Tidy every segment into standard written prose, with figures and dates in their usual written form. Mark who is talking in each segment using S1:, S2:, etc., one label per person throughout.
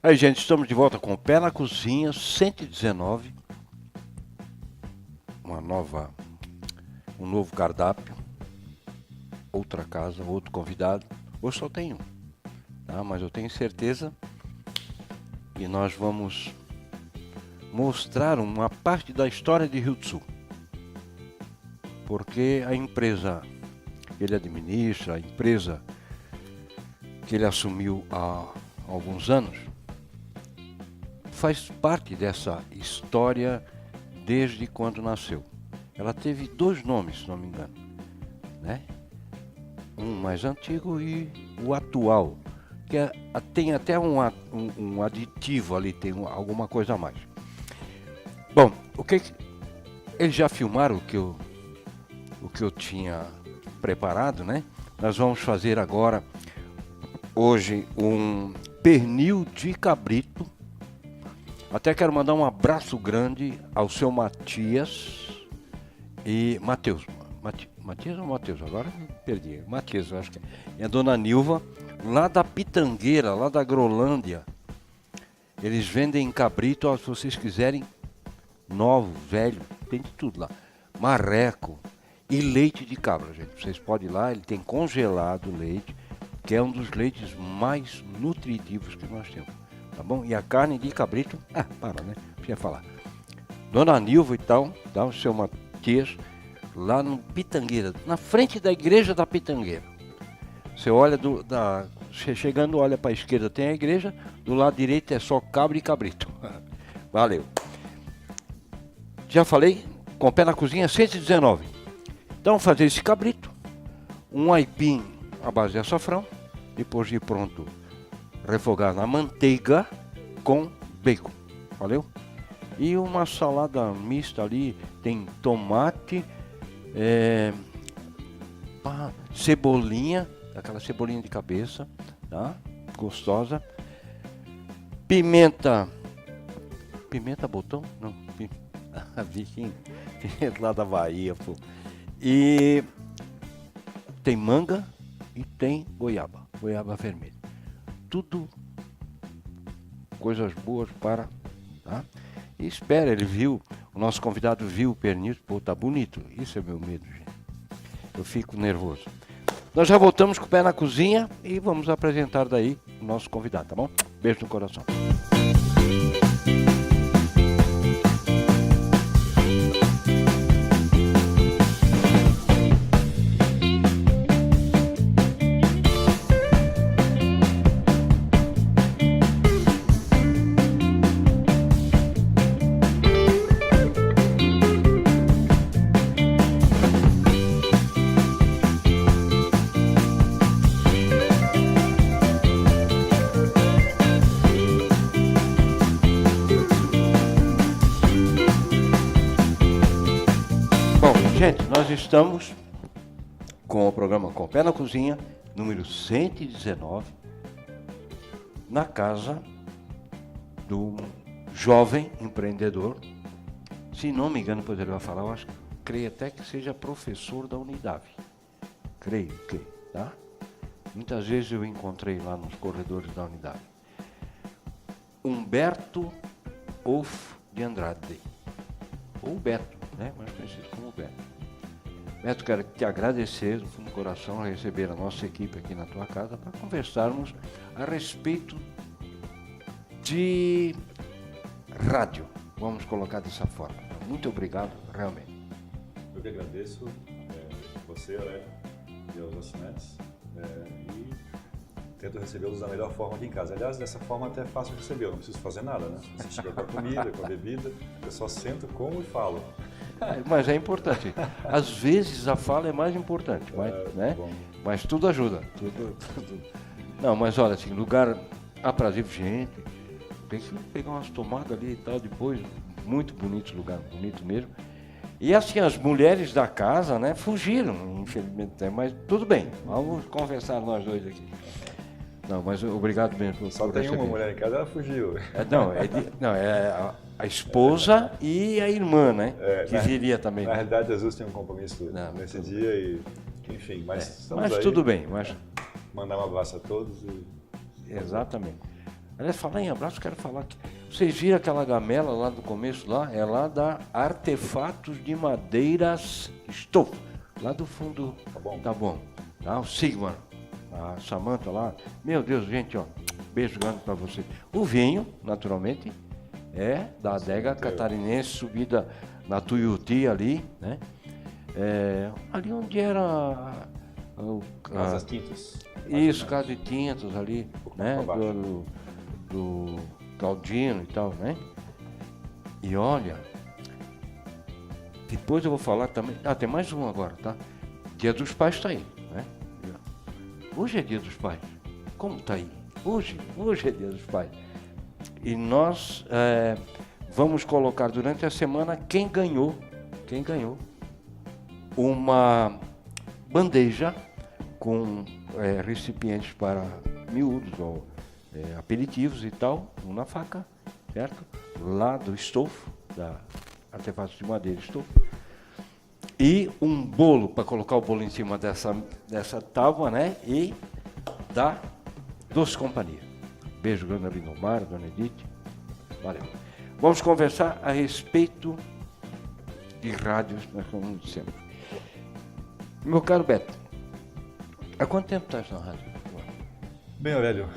S1: Aí, gente, estamos de volta com o Pé na Cozinha 119. Um novo cardápio, outra casa, outro convidado. Hoje só tem um, tá? Mas eu tenho certeza que nós vamos mostrar uma parte da história de Rio do Sul. Porque a empresa que ele administra, a empresa que ele assumiu há alguns anos, faz parte dessa história desde quando nasceu. Ela teve dois nomes, se não me engano, né? Um mais antigo e o atual, que tem até um aditivo ali, tem alguma coisa a mais. Bom, eles já filmaram o que eu tinha preparado, né? Nós vamos fazer agora, hoje, um pernil de cabrito. Até quero mandar um abraço grande ao seu Matias e Matheus. Matias ou Matheus? Agora me perdi. Matias, eu acho que é. E a dona Nilva, lá da Pitangueira, lá da Grolândia. Eles vendem cabrito, ó, se vocês quiserem, novo, velho, tem de tudo lá. Marreco e leite de cabra, gente. Vocês podem ir lá, ele tem congelado o leite, que é um dos leites mais nutritivos que nós temos. Tá bom? E a carne de cabrito, né? Deixa eu falar. Dona Nilva e tal, tá? O seu Matias, lá no Pitangueira, na frente da igreja da Pitangueira. Você olha, chegando, olha para a esquerda, tem a igreja, do lado direito é só cabra e cabrito. Valeu. Já falei, com o Pé na Cozinha 119. Então, fazer esse cabrito, um aipim à base de açafrão, depois de pronto, refogar na manteiga com bacon, valeu? E uma salada mista ali, tem tomate, cebolinha, aquela cebolinha de cabeça, tá? Gostosa. Pimenta botão? Não, viking, lá da Bahia, pô. E tem manga e tem goiaba vermelha. Tudo coisas boas para, tá? E espera, o nosso convidado viu o pernil, pô, tá bonito. Isso é meu medo, gente. Eu fico nervoso. Nós já voltamos com o Pé na Cozinha e vamos apresentar daí o nosso convidado, tá bom? Beijo no coração. Gente, nós estamos com o programa Com o Pé na Cozinha, número 119, na casa do jovem empreendedor. Se não me engano, depois ele vai falar, creio até que seja professor da Unidade. Creio que, tá? Muitas vezes eu encontrei lá nos corredores da Unidade. Humberto Wolff de Andrade. Ou Beto, né? Mais conhecido como Beto. Beto, quero te agradecer do fundo do coração a receber a nossa equipe aqui na tua casa para conversarmos a respeito de rádio. Vamos colocar dessa forma. Muito obrigado, realmente.
S2: Eu que agradeço você, Aurélio, e aos assinantes, e tento recebê-los da melhor forma aqui em casa. Aliás, dessa forma até é fácil receber, eu não preciso fazer nada, né? Você chega com a comida, com a bebida, eu só sento, como e falo.
S1: Mas é importante. Às vezes a fala é mais importante, né? Mas tudo ajuda. Tudo. Não, mas olha, assim, lugar aprazível, gente. Tem que pegar umas tomadas ali e tal, depois. Muito bonito lugar, bonito mesmo. E assim, as mulheres da casa, né, fugiram, infelizmente, mas tudo bem. Vamos conversar nós dois aqui. Não, mas obrigado mesmo por
S2: Só tem uma mulher em casa, ela fugiu.
S1: É a esposa e a irmã, né? Que viria também.
S2: Na realidade, Jesus tem um compromisso nesse dia e, enfim, mas estamos aí.
S1: Mas tudo bem.
S2: Mandar um abraço a todos.
S1: Exatamente. Aliás, falar em abraço, quero falar que vocês viram aquela gamela lá do começo, lá? É lá da Artefatos de Madeiras Estofo, lá do fundo.
S2: Tá bom.
S1: Tá bom. Tá? O Sigmar, a Samanta lá. Meu Deus, gente, ó, beijo grande para você. O vinho, naturalmente, é da adega catarinense, subida na Tuiuti ali, né? Ali onde era...
S2: Casa das Tintas.
S1: Isso, Casa de Tintas ali, né?
S2: pra baixo.
S1: Do Claudino e tal, né? E olha, depois eu vou falar também. Tem mais um agora, tá? Dia dos Pais tá aí, né? Hoje é Dia dos Pais. Como tá aí? Hoje é Dia dos Pais. E nós vamos colocar durante a semana quem ganhou uma bandeja com recipientes para miúdos ou aperitivos e tal, na faca, certo? Lá do Estofo, da Artefatos de Madeira Estofo. E um bolo, para colocar o bolo em cima dessa tábua, né? E da Doce Companhia. Beijo grande ali no Mar, Dona Edith. Valeu. Vamos conversar a respeito de rádios, nós como dissemos. Meu caro Beto, há quanto tempo estás na rádio?
S2: Bem, Aurélio,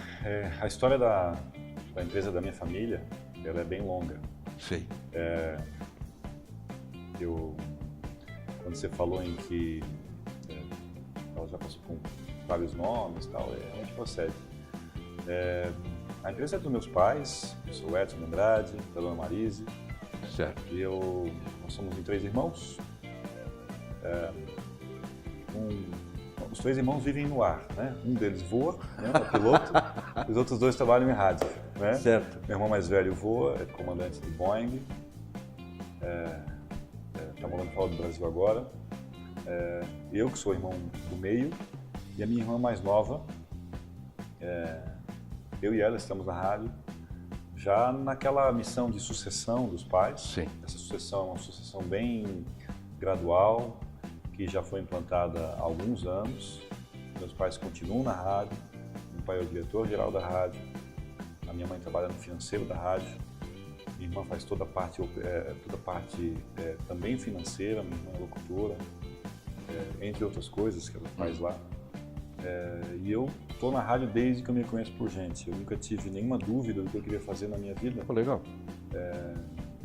S2: a história da empresa da minha família, ela é bem longa.
S1: Sei.
S2: Quando você falou em que ela já passou por vários nomes e tal, realmente procede. A empresa é dos meus pais, eu sou o Edson Andrade, da Dona Marise.
S1: Certo.
S2: E nós somos em 3 irmãos. Os 3 irmãos vivem no ar, né? Um deles voa, né, é piloto, os outros 2 trabalham em rádio, né?
S1: Certo.
S2: Meu irmão mais velho voa, é comandante de Boeing, está morando fora do Brasil agora. Eu, que sou irmão do meio, e a minha irmã mais nova, eu e ela estamos na rádio, já naquela missão de sucessão dos pais.
S1: Sim.
S2: Essa sucessão é uma sucessão bem gradual, que já foi implantada há alguns anos. Meus pais continuam na rádio, meu pai é o diretor-geral da rádio, a minha mãe trabalha no financeiro da rádio, minha irmã faz toda a parte também financeira, minha irmã é locutora, entre outras coisas que ela faz lá. E eu estou na rádio desde que eu me conheço por gente, eu nunca tive nenhuma dúvida do que eu queria fazer na minha vida.
S1: Legal.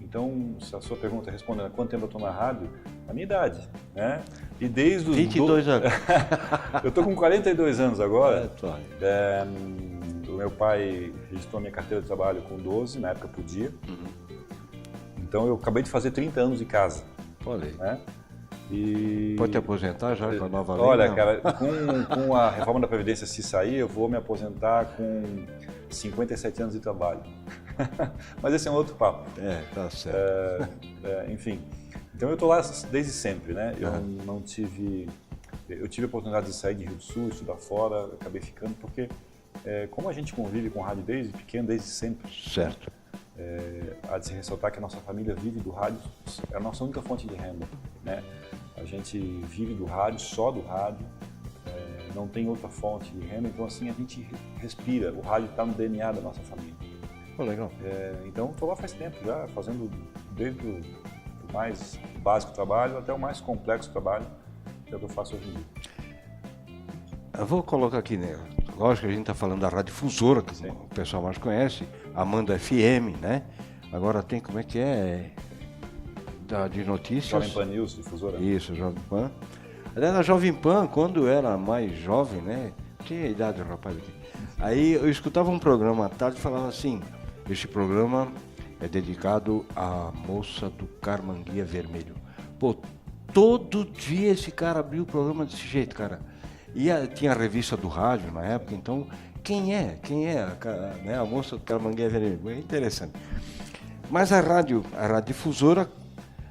S2: Então, se a sua pergunta respondendo há quanto tempo eu estou na rádio, a minha idade, né? E desde os
S1: 22 anos.
S2: Eu estou com 42 anos agora.
S1: Uhum.
S2: O meu pai registrou minha carteira de trabalho com 12, na época podia.
S1: Uhum.
S2: Então eu acabei de fazer 30 anos de casa.
S1: Olha aí.
S2: Né? E...
S1: Pode te aposentar já com a nova lei?
S2: Olha,
S1: não?
S2: cara, com a reforma da Previdência, se sair, eu vou me aposentar com 57 anos de trabalho. Mas esse é um outro papo.
S1: Tá certo.
S2: Enfim, então eu estou lá desde sempre, né? Eu tive a oportunidade de sair de Rio do Sul, estudar fora, acabei ficando porque como a gente convive com rádio desde pequeno, desde sempre.
S1: Certo.
S2: Há de se ressaltar que a nossa família vive do rádio, é a nossa única fonte de renda, né? A gente vive do rádio, só do rádio, não tem outra fonte de renda, então assim a gente respira, o rádio está no DNA da nossa família.
S1: Legal.
S2: Então estou lá faz tempo já, fazendo desde o mais básico trabalho até o mais complexo trabalho que eu faço hoje em dia.
S1: Eu vou colocar aqui, né? Lógico que a gente está falando da Rádio Difusora, que
S2: Sim.
S1: o pessoal mais conhece, Amanda FM, né? Agora tem, como é que é? De notícias.
S2: Jovem Pan News, Difusora.
S1: Isso, Jovem Pan. Aliás, na Jovem Pan, quando eu era mais jovem, né? Tinha a idade do rapaz aqui. Aí eu escutava um programa à tarde e falava assim, este programa é dedicado à moça do Carmanguia Vermelho. Pô, todo dia esse cara abriu o programa desse jeito, cara. E tinha a revista do rádio na época, então, quem é a moça do Carmanguia Vermelho? É interessante. Mas a rádio difusora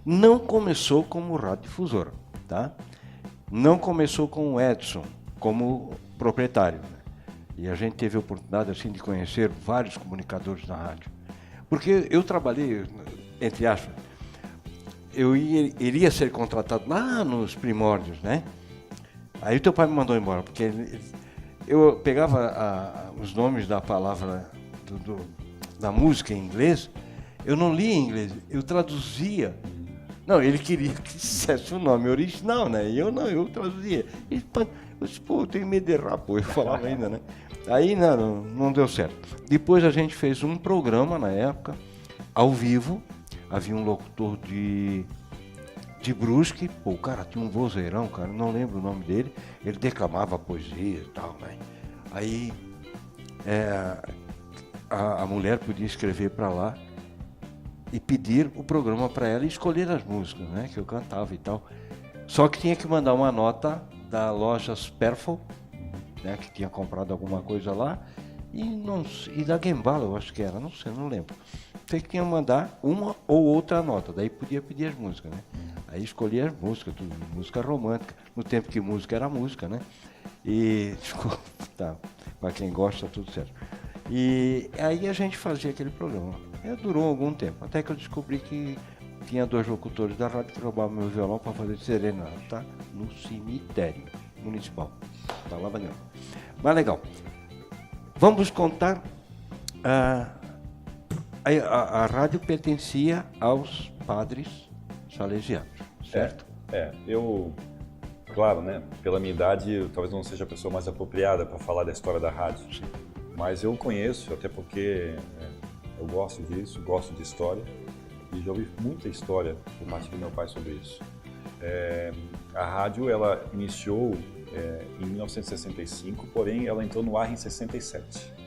S1: não começou como rádio difusora, tá? Não começou com o Edson como proprietário. Né? E a gente teve a oportunidade assim, de conhecer vários comunicadores na rádio. Porque eu trabalhei, entre aspas, eu iria ser contratado lá nos primórdios, né? Aí o teu pai me mandou embora, porque eu pegava os nomes da palavra da música em inglês, eu não lia em inglês, eu traduzia. Não, ele queria que dissesse o nome original, né? E eu não, eu traduzia. Eu disse, pô, eu tenho medo de errar, pô, eu falava ainda, né? Aí não deu certo. Depois a gente fez um programa na época, ao vivo, havia um locutor de Brusque, pô, o cara tinha um vozeirão, cara, não lembro o nome dele, ele declamava poesia e tal, né? Aí a mulher podia escrever para lá e pedir o programa para ela e escolher as músicas, né, que eu cantava e tal. Só que tinha que mandar uma nota da loja Sperfel, né, que tinha comprado alguma coisa lá, e da Gembala, eu acho que era, não sei, não lembro. Sei que tinha que mandar uma ou outra nota, daí podia pedir as músicas, né? Aí escolhia as músicas, tudo, música romântica, no tempo que música era música, né? E tá, para quem gosta, tudo certo. E aí a gente fazia aquele programa. Durou algum tempo, até que eu descobri que tinha 2 locutores da rádio que roubavam meu violão para fazer serenata no cemitério municipal. Palavra nenhuma. Mas legal. Vamos contar. A rádio pertencia aos padres salesianos, certo?
S2: Eu, claro, né, pela minha idade, eu talvez não seja a pessoa mais apropriada para falar da história da rádio. Sim. Mas eu conheço, até porque eu gosto disso, gosto de história, e já ouvi muita história por parte do meu pai sobre isso. A rádio, ela iniciou em 1965, porém ela entrou no ar em 67.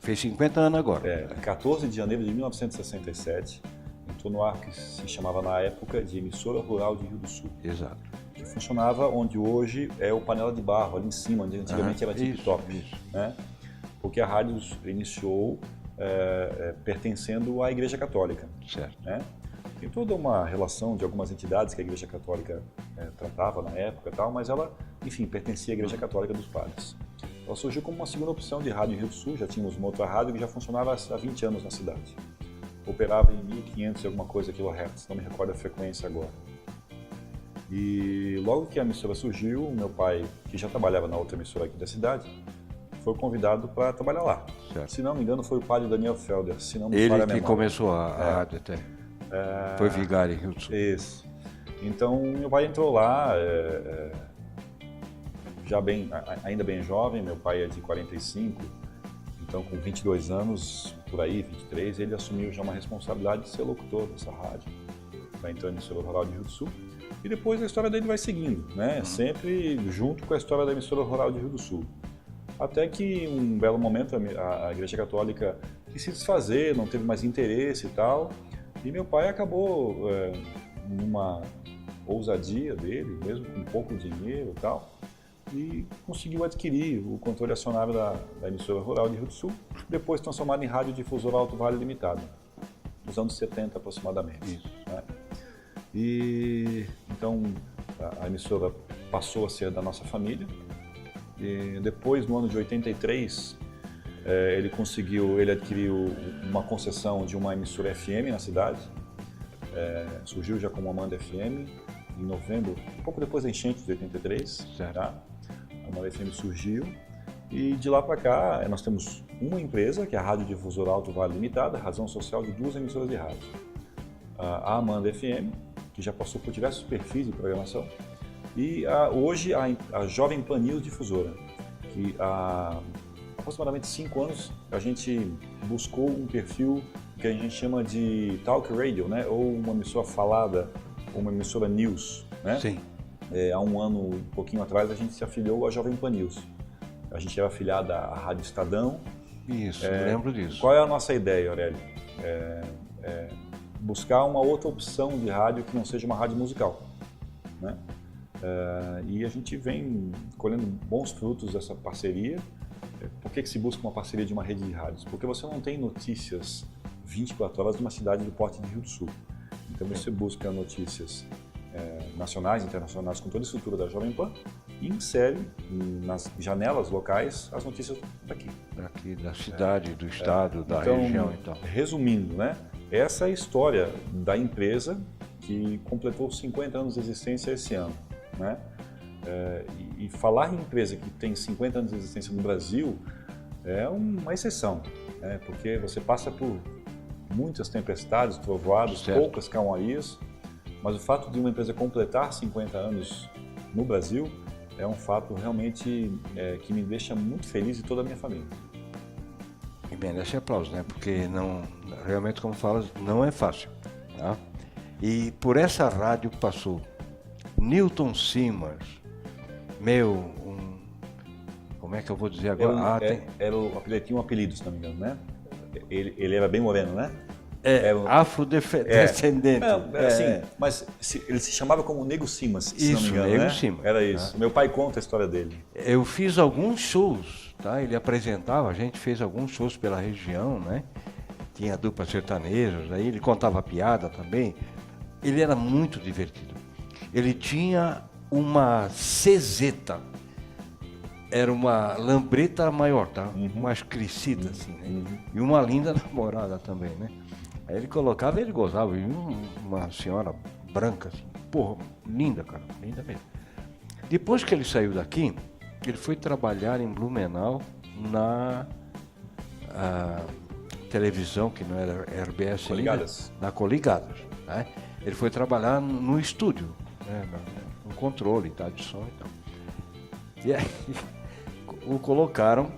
S1: Fez 50 anos agora.
S2: 14 de janeiro de 1967, entrou no ar que se chamava na época de Emissora Rural de Rio do Sul.
S1: Exato.
S2: Que funcionava onde hoje é o Panela de Barro, ali em cima, onde antigamente era Tip Top. Né? Porque a rádio iniciou pertencendo à Igreja Católica. Certo. Né? Tem toda uma relação de algumas entidades que a Igreja Católica tratava na época e tal, mas ela, enfim, pertencia à Igreja Católica dos Padres. Ela surgiu como uma segunda opção de rádio em Rio do Sul, já tínhamos uma outra rádio que já funcionava há 20 anos na cidade. Operava em 1500 e alguma coisa kHz, não me recordo a frequência agora. E logo que a emissora surgiu, meu pai, que já trabalhava na outra emissora aqui da cidade, foi convidado para trabalhar lá. Certo. Se não me engano, foi o padre Daniel Felder, se não me falha a memória.
S1: Ele que começou a rádio até. Foi vigário em Rio do Sul.
S2: Isso. Então, meu pai entrou lá, ainda bem jovem, meu pai é de 45, então com 22 anos, por aí, 23, ele assumiu já uma responsabilidade de ser locutor dessa rádio, vai entrar na Emissora Rural de Rio do Sul, e depois a história dele vai seguindo, né? Sempre junto com a história da Emissora Rural de Rio do Sul. Até que, um belo momento, a Igreja Católica quis se desfazer, não teve mais interesse e tal, e meu pai acabou, numa ousadia dele, mesmo com pouco dinheiro e tal, e conseguiu adquirir o controle acionário da Emissora Rural de Rio do Sul, depois transformada em Rádio Difusora Alto Vale Limitada, nos anos 70 aproximadamente. Né? E então a emissora passou a ser da nossa família, e depois, no ano de 83, ele adquiriu uma concessão de uma emissora FM na cidade, surgiu já como Amanda FM, em novembro, um pouco depois da enchente de 83, tá? A Amanda FM surgiu, e de lá para cá nós temos uma empresa, que é a Rádio Difusora Alto Vale Limitada, razão social de 2 emissoras de rádio. A Amanda FM, que já passou por diversos perfis de programação, e hoje a Jovem Pan News Difusora, que há aproximadamente 5 anos a gente buscou um perfil que a gente chama de talk radio, né? Ou uma emissora falada, ou uma emissora news, né?
S1: Sim.
S2: Há um ano, um pouquinho atrás, a gente se afiliou à Jovem Pan News. A gente era afiliada à Rádio Estadão.
S1: Isso, eu lembro disso.
S2: Qual é a nossa ideia, Aurélio? Buscar uma outra opção de rádio que não seja uma rádio musical, né? E a gente vem colhendo bons frutos dessa parceria. Por que se busca uma parceria de uma rede de rádios? Porque você não tem notícias 24 horas de uma cidade do porte de Rio do Sul. Então você busca notícias nacionais, internacionais, com toda a estrutura da Jovem Pan, e insere nas janelas locais as notícias daqui.
S1: Daqui, da cidade, do estado, da região e tal.
S2: Resumindo, né? Essa é a história da empresa que completou 50 anos de existência esse ano, né? E falar em empresa que tem 50 anos de existência no Brasil é uma exceção. porque você passa por muitas tempestades, trovoadas,
S1: Certo.
S2: poucas calmarias, mas o fato de uma empresa completar 50 anos no Brasil é um fato realmente que me deixa muito feliz e toda a minha família.
S1: E merece aplauso, né? Porque realmente, como falas, não é fácil. Tá? E por essa rádio passou Newton Simas, como é que eu vou dizer agora?
S2: Tinha um apelido, se não me engano, né? Ele era bem moreno, né?
S1: Afrodescendente.
S2: Assim, mas ele se chamava como Nego Simas, se não me engano,
S1: Nego
S2: né?
S1: Simas.
S2: Era isso. Meu pai conta a história dele.
S1: Eu fiz alguns shows, tá? Ele apresentava, a gente fez alguns shows pela região, né? Tinha duplas sertanejas, aí ele contava piada também. Ele era muito divertido. Ele tinha uma ceseta, era uma lambreta maior, tá? Mais crescida, assim, né? E uma linda namorada também, né? Aí ele colocava e ele gozava. E uma senhora branca, assim, porra, linda, cara, linda mesmo. Depois que ele saiu daqui, ele foi trabalhar em Blumenau na televisão, que não era RBS
S2: Coligadas.
S1: ainda, na Coligadas, né? Ele foi trabalhar no estúdio, né? No controle, tá, de som e tal. E aí o colocaram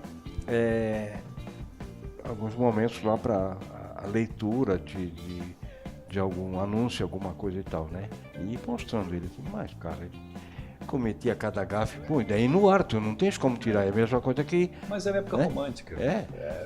S1: alguns momentos lá para a leitura de algum anúncio, alguma coisa e tal, né? E mostrando ele assim, mas cara, ele cometia cada gafe, pô, e daí no ar, tu não tens como tirar, é a mesma coisa que...
S2: Mas é uma época romântica.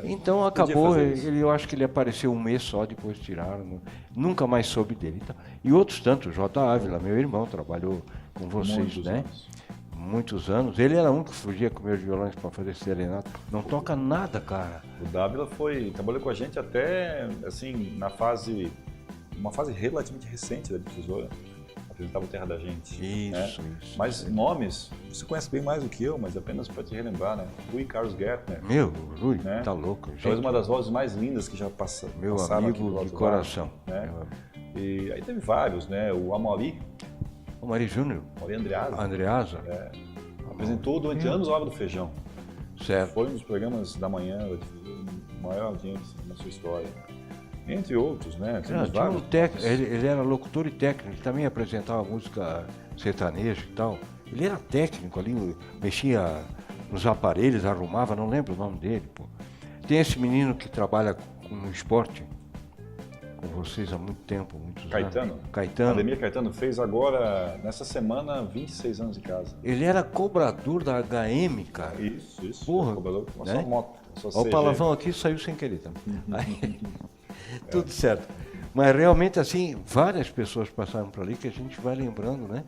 S1: Então acabou, eu acho que ele apareceu um mês só, depois tiraram, nunca mais soube dele. E outros tantos, J. Ávila, meu irmão, trabalhou com vocês,
S2: Muitos
S1: né?
S2: anos.
S1: Muitos anos. Ele era um que fugia com meus violões para fazer serenata. Não toca nada, cara.
S2: O Dávila trabalhou com a gente até, assim, uma fase relativamente recente da difusora. Apresentava o Terra da Gente.
S1: Isso.
S2: Mas nomes, você conhece bem mais do que eu, mas apenas para te relembrar, né? Rui Carlos Gertner.
S1: Meu, Rui,
S2: né?
S1: Tá louco.
S2: Talvez uma das vozes mais lindas que já passaram aqui
S1: Amigo
S2: do
S1: de coração.
S2: né? E aí teve vários, né? O Amaury.
S1: O Mari Júnior.
S2: Amaury Andreasa.
S1: Andreasa.
S2: Apresentou durante anos a Hora do Feijão.
S1: Certo.
S2: Foi um dos programas da manhã, maior audiência na sua história. Entre outros, né?
S1: Ele era locutor e técnico, ele também apresentava música sertaneja e tal. Ele era técnico ali, mexia nos aparelhos, arrumava, não lembro o nome dele, pô. Tem esse menino que trabalha no esporte, com vocês há muito tempo, muitos anos. Caetano.
S2: Ademir Caetano fez agora, nessa semana, 26 anos de casa.
S1: Ele era cobrador da HM, cara.
S2: Isso.
S1: Porra,
S2: Cobrador com a
S1: né?
S2: sua moto.
S1: Olha o palavrão aqui, saiu sem querer também. Tudo certo. Mas realmente, assim, várias pessoas passaram por ali que a gente vai lembrando, né?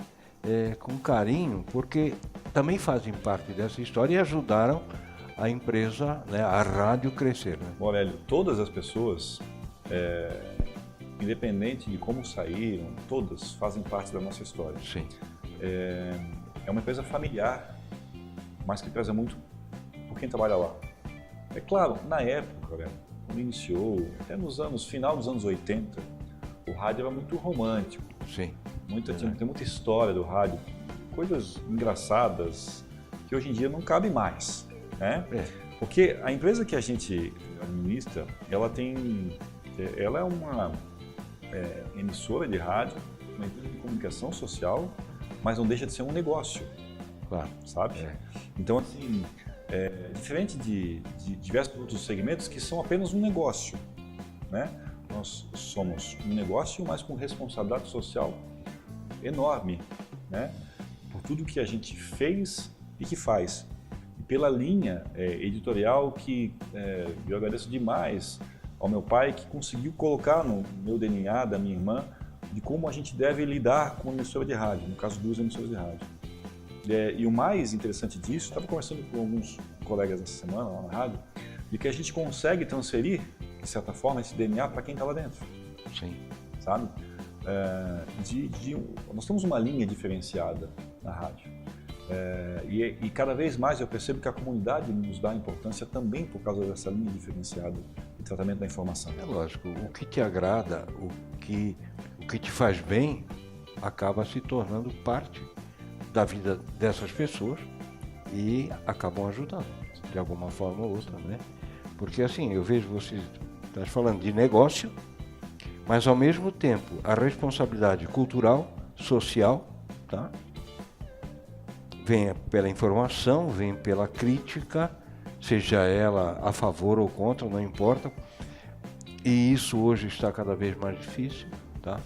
S1: Com carinho, porque também fazem parte dessa história e ajudaram a empresa, né, a rádio crescer. Né?
S2: Bom, Aurélio, todas as pessoas, independente de como saíram, todas fazem parte da nossa história.
S1: Sim.
S2: É uma empresa familiar, mas que preza muito por quem trabalha lá. É claro, na época, Aurélio, quando iniciou, até final dos anos 80, o rádio era muito romântico.
S1: Sim.
S2: Tem muita história do rádio, coisas engraçadas que hoje em dia não cabe mais, né? Porque a empresa que a gente administra, ela é uma emissora de rádio, uma empresa de comunicação social, mas não deixa de ser um negócio,
S1: Claro.
S2: sabe? Então, assim, diferente de diversos outros segmentos que são apenas um negócio, né? Nós somos um negócio, mas com responsabilidade social enorme, né? Por tudo que a gente fez e que faz. E pela linha editorial que eu agradeço demais ao meu pai, que conseguiu colocar no meu DNA, da minha irmã, de como a gente deve lidar com uma emissora de rádio, no caso, 2 emissoras de rádio. E o mais interessante disso, estava conversando com alguns colegas essa semana lá na rádio, de que a gente consegue transferir, de certa forma, esse DNA para quem está lá dentro.
S1: Sim.
S2: Sabe? Nós temos uma linha diferenciada na rádio. E cada vez mais eu percebo que a comunidade nos dá importância também por causa dessa linha diferenciada de tratamento da informação.
S1: É lógico, o que te agrada, o que te faz bem, acaba se tornando parte da vida dessas pessoas e acabam ajudando, de alguma forma ou outra, né? Porque assim, eu vejo você está falando de negócio, mas ao mesmo tempo a responsabilidade cultural, social, tá? Vem pela informação, vem pela crítica, seja ela a favor ou contra, não importa. E isso hoje está cada vez mais difícil, tá?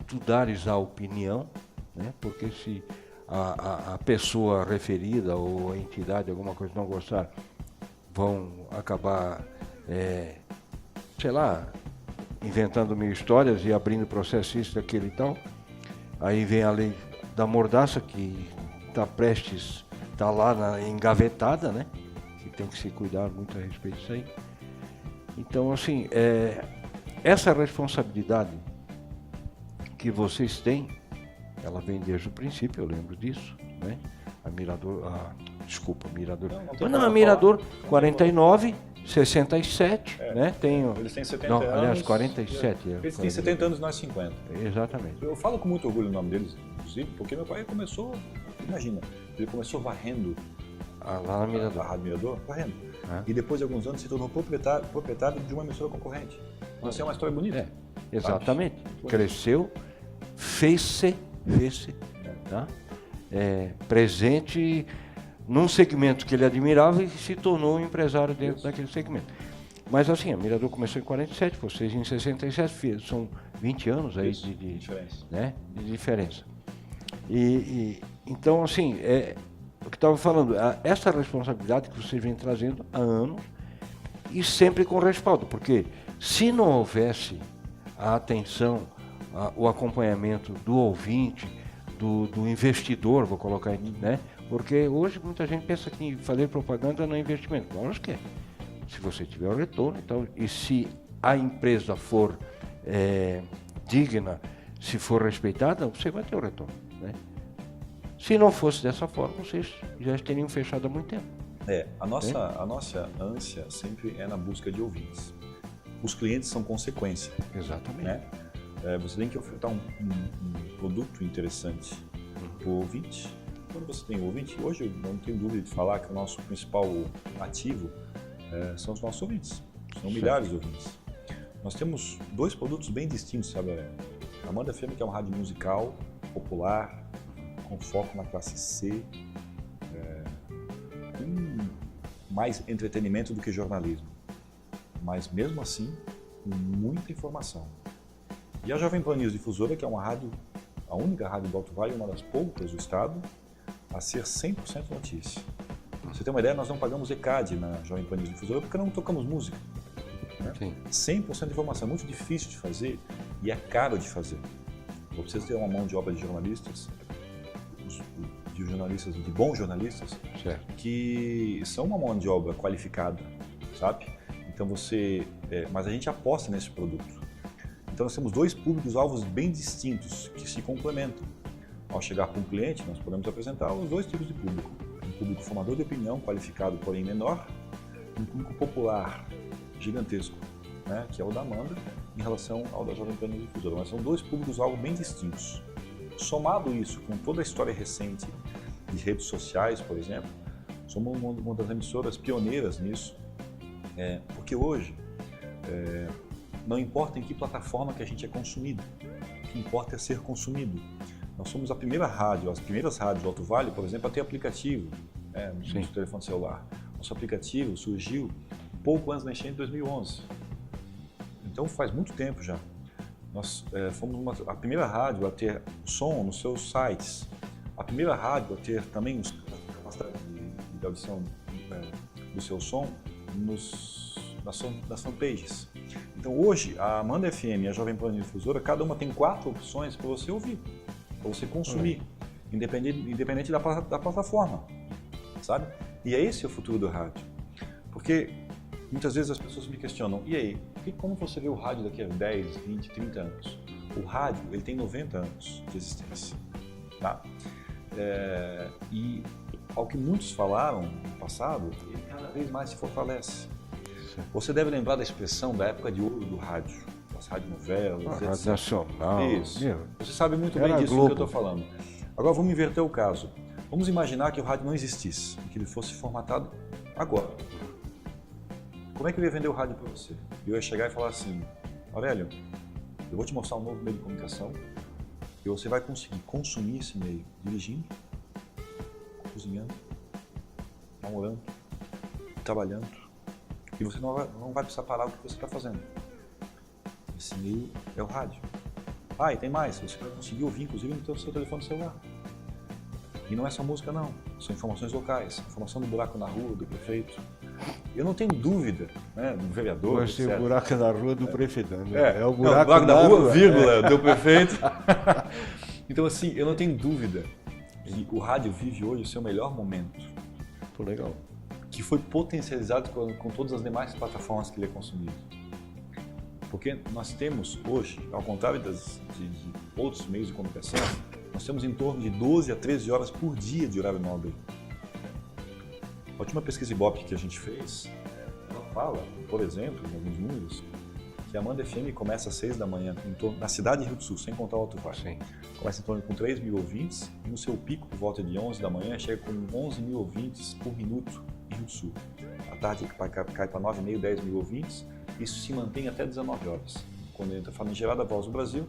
S1: Tu dares a opinião, né? Porque se a pessoa referida ou a entidade, alguma coisa não gostar, vão acabar, sei lá, inventando mil histórias e abrindo processo isso, daquele e tal. Aí vem a lei da mordaça, que está prestes, está lá engavetada, né? Que tem que se cuidar muito a respeito disso aí. Então, assim, essa responsabilidade que vocês têm, ela vem desde o princípio, eu lembro disso, né? A Mirador 49, 67, né?
S2: Eles têm 70
S1: não,
S2: anos.
S1: Aliás, 47.
S2: Eles têm 70 anos, nós 50.
S1: Exatamente.
S2: Eu falo com muito orgulho o nome deles, inclusive, porque meu pai começou, imagina, ele começou varrendo
S1: lá na Mirador.
S2: A Rádio Mirador, varrendo. E depois de alguns anos se tornou proprietário de uma emissora concorrente. Então, assim, é uma história bonita.
S1: Exatamente. Cresceu, fez-se, tá? Presente num segmento que ele admirava e se tornou um empresário dentro daquele segmento. Mas assim, a Mirador começou em 47, vocês em 67, são 20 anos aí de diferença. Então, assim, o que estava falando, essa responsabilidade que vocês vêm trazendo há anos e sempre com respaldo, porque se não houvesse a atenção, o acompanhamento do ouvinte, do investidor, vou colocar aí, né? Porque hoje muita gente pensa que fazer propaganda não é investimento. Lógico que é. Se você tiver o retorno, então, e se a empresa for digna, se for respeitada, você vai ter o retorno, né? Se não fosse dessa forma, vocês já teriam fechado há muito tempo.
S2: A nossa ânsia sempre é na busca de ouvintes. Os clientes são consequência.
S1: Exatamente.
S2: Né? Você tem que ofertar um produto interessante para o ouvinte. Quando você tem um ouvinte, hoje eu não tenho dúvida de falar que o nosso principal ativo são os nossos ouvintes. São milhares de ouvintes. Nós temos dois produtos bem distintos, sabe? A Amanda FM, que é uma rádio musical, popular, com foco na classe C, mais entretenimento do que jornalismo, mas mesmo assim com muita informação. E a Jovem Pan News Difusora, que é uma rádio, a única rádio do Alto Vale, uma das poucas do estado, a ser 100% notícia. Pra você ter uma ideia, nós não pagamos ECAD na Jovem Pan News Difusora porque não tocamos música. Né? 100% de informação, é muito difícil de fazer e é caro de fazer. Você precisa ter uma mão de obra de jornalistas, de bons jornalistas, certo, que são uma mão de obra qualificada, sabe? Então mas a gente aposta nesse produto. Então nós temos dois públicos-alvos bem distintos que se complementam. Ao chegar para um cliente, nós podemos apresentar os dois tipos de público. Um público formador de opinião, qualificado, porém menor, um público popular, gigantesco, né? Que é o da Amanda, em relação ao da Jovem Pan Difusora. Mas são dois públicos-alvos bem distintos. Somado isso com toda a história recente de redes sociais, por exemplo, somos uma das emissoras pioneiras nisso, porque hoje não importa em que plataforma que a gente é consumido, o que importa é ser consumido. Nós somos a primeira rádio, as primeiras rádios do Alto Vale, por exemplo, a ter aplicativo no telefone celular. Nosso aplicativo surgiu pouco antes da enchente de 2011, então faz muito tempo já. Nós fomos a primeira rádio a ter som nos seus sites, a primeira rádio a ter também capacidade de audição do seu som nas fanpages. Então hoje, a Amanda FM e a Jovem Pan Difusora, cada uma tem 4 opções para você ouvir, para você consumir, independente da plataforma, sabe? E é esse o futuro do rádio. Porque muitas vezes as pessoas me questionam, e aí, como você vê o rádio daqui a 10, 20, 30 anos? O rádio, ele tem 90 anos de existência, tá? E ao que muitos falaram no passado, ele cada vez mais se fortalece. Você deve lembrar da expressão da época de ouro do rádio, das radionovelas,
S1: etc. Rádio Nacional.
S2: Isso. Você sabe muito bem disso que eu estou falando. Agora vamos inverter o caso. Vamos imaginar que o rádio não existisse, que ele fosse formatado agora. como é que eu ia vender o rádio para você? Eu ia chegar e falar assim, Aurélio, eu vou te mostrar um novo meio de comunicação e você vai conseguir consumir esse meio dirigindo, cozinhando, namorando, trabalhando, e você não vai precisar parar o que você está fazendo. Esse meio é o rádio. Ah, e tem mais, você vai conseguir ouvir, inclusive, no seu telefone celular. E não é só música, não. São informações locais, informação do buraco na rua, do prefeito. Eu não tenho dúvida, né, do vereador,
S1: Vai ser o buraco na rua do prefeito.
S2: É o buraco da rua, vírgula, do prefeito. Então, assim, eu não tenho dúvida que o rádio vive hoje o seu melhor momento.
S1: Pô, legal.
S2: Que foi potencializado com todas as demais plataformas que ele é consumido. Porque nós temos hoje, ao contrário de outros meios de comunicação, nós temos em torno de 12 a 13 horas por dia de horário nobre. A última pesquisa Ibope que a gente fez, ela fala, por exemplo, em alguns números, que a Amanda FM começa às 6 da manhã na cidade de Rio do Sul, sem contar o Alto Vale. Começa em torno com 3 mil ouvintes e no seu pico, por volta de 11 da manhã, chega com 11 mil ouvintes por minuto em Rio do Sul. À tarde cai para 9,5, 10 mil ouvintes. Isso se mantém até 19 horas, quando entra a famigerada Voz do Brasil,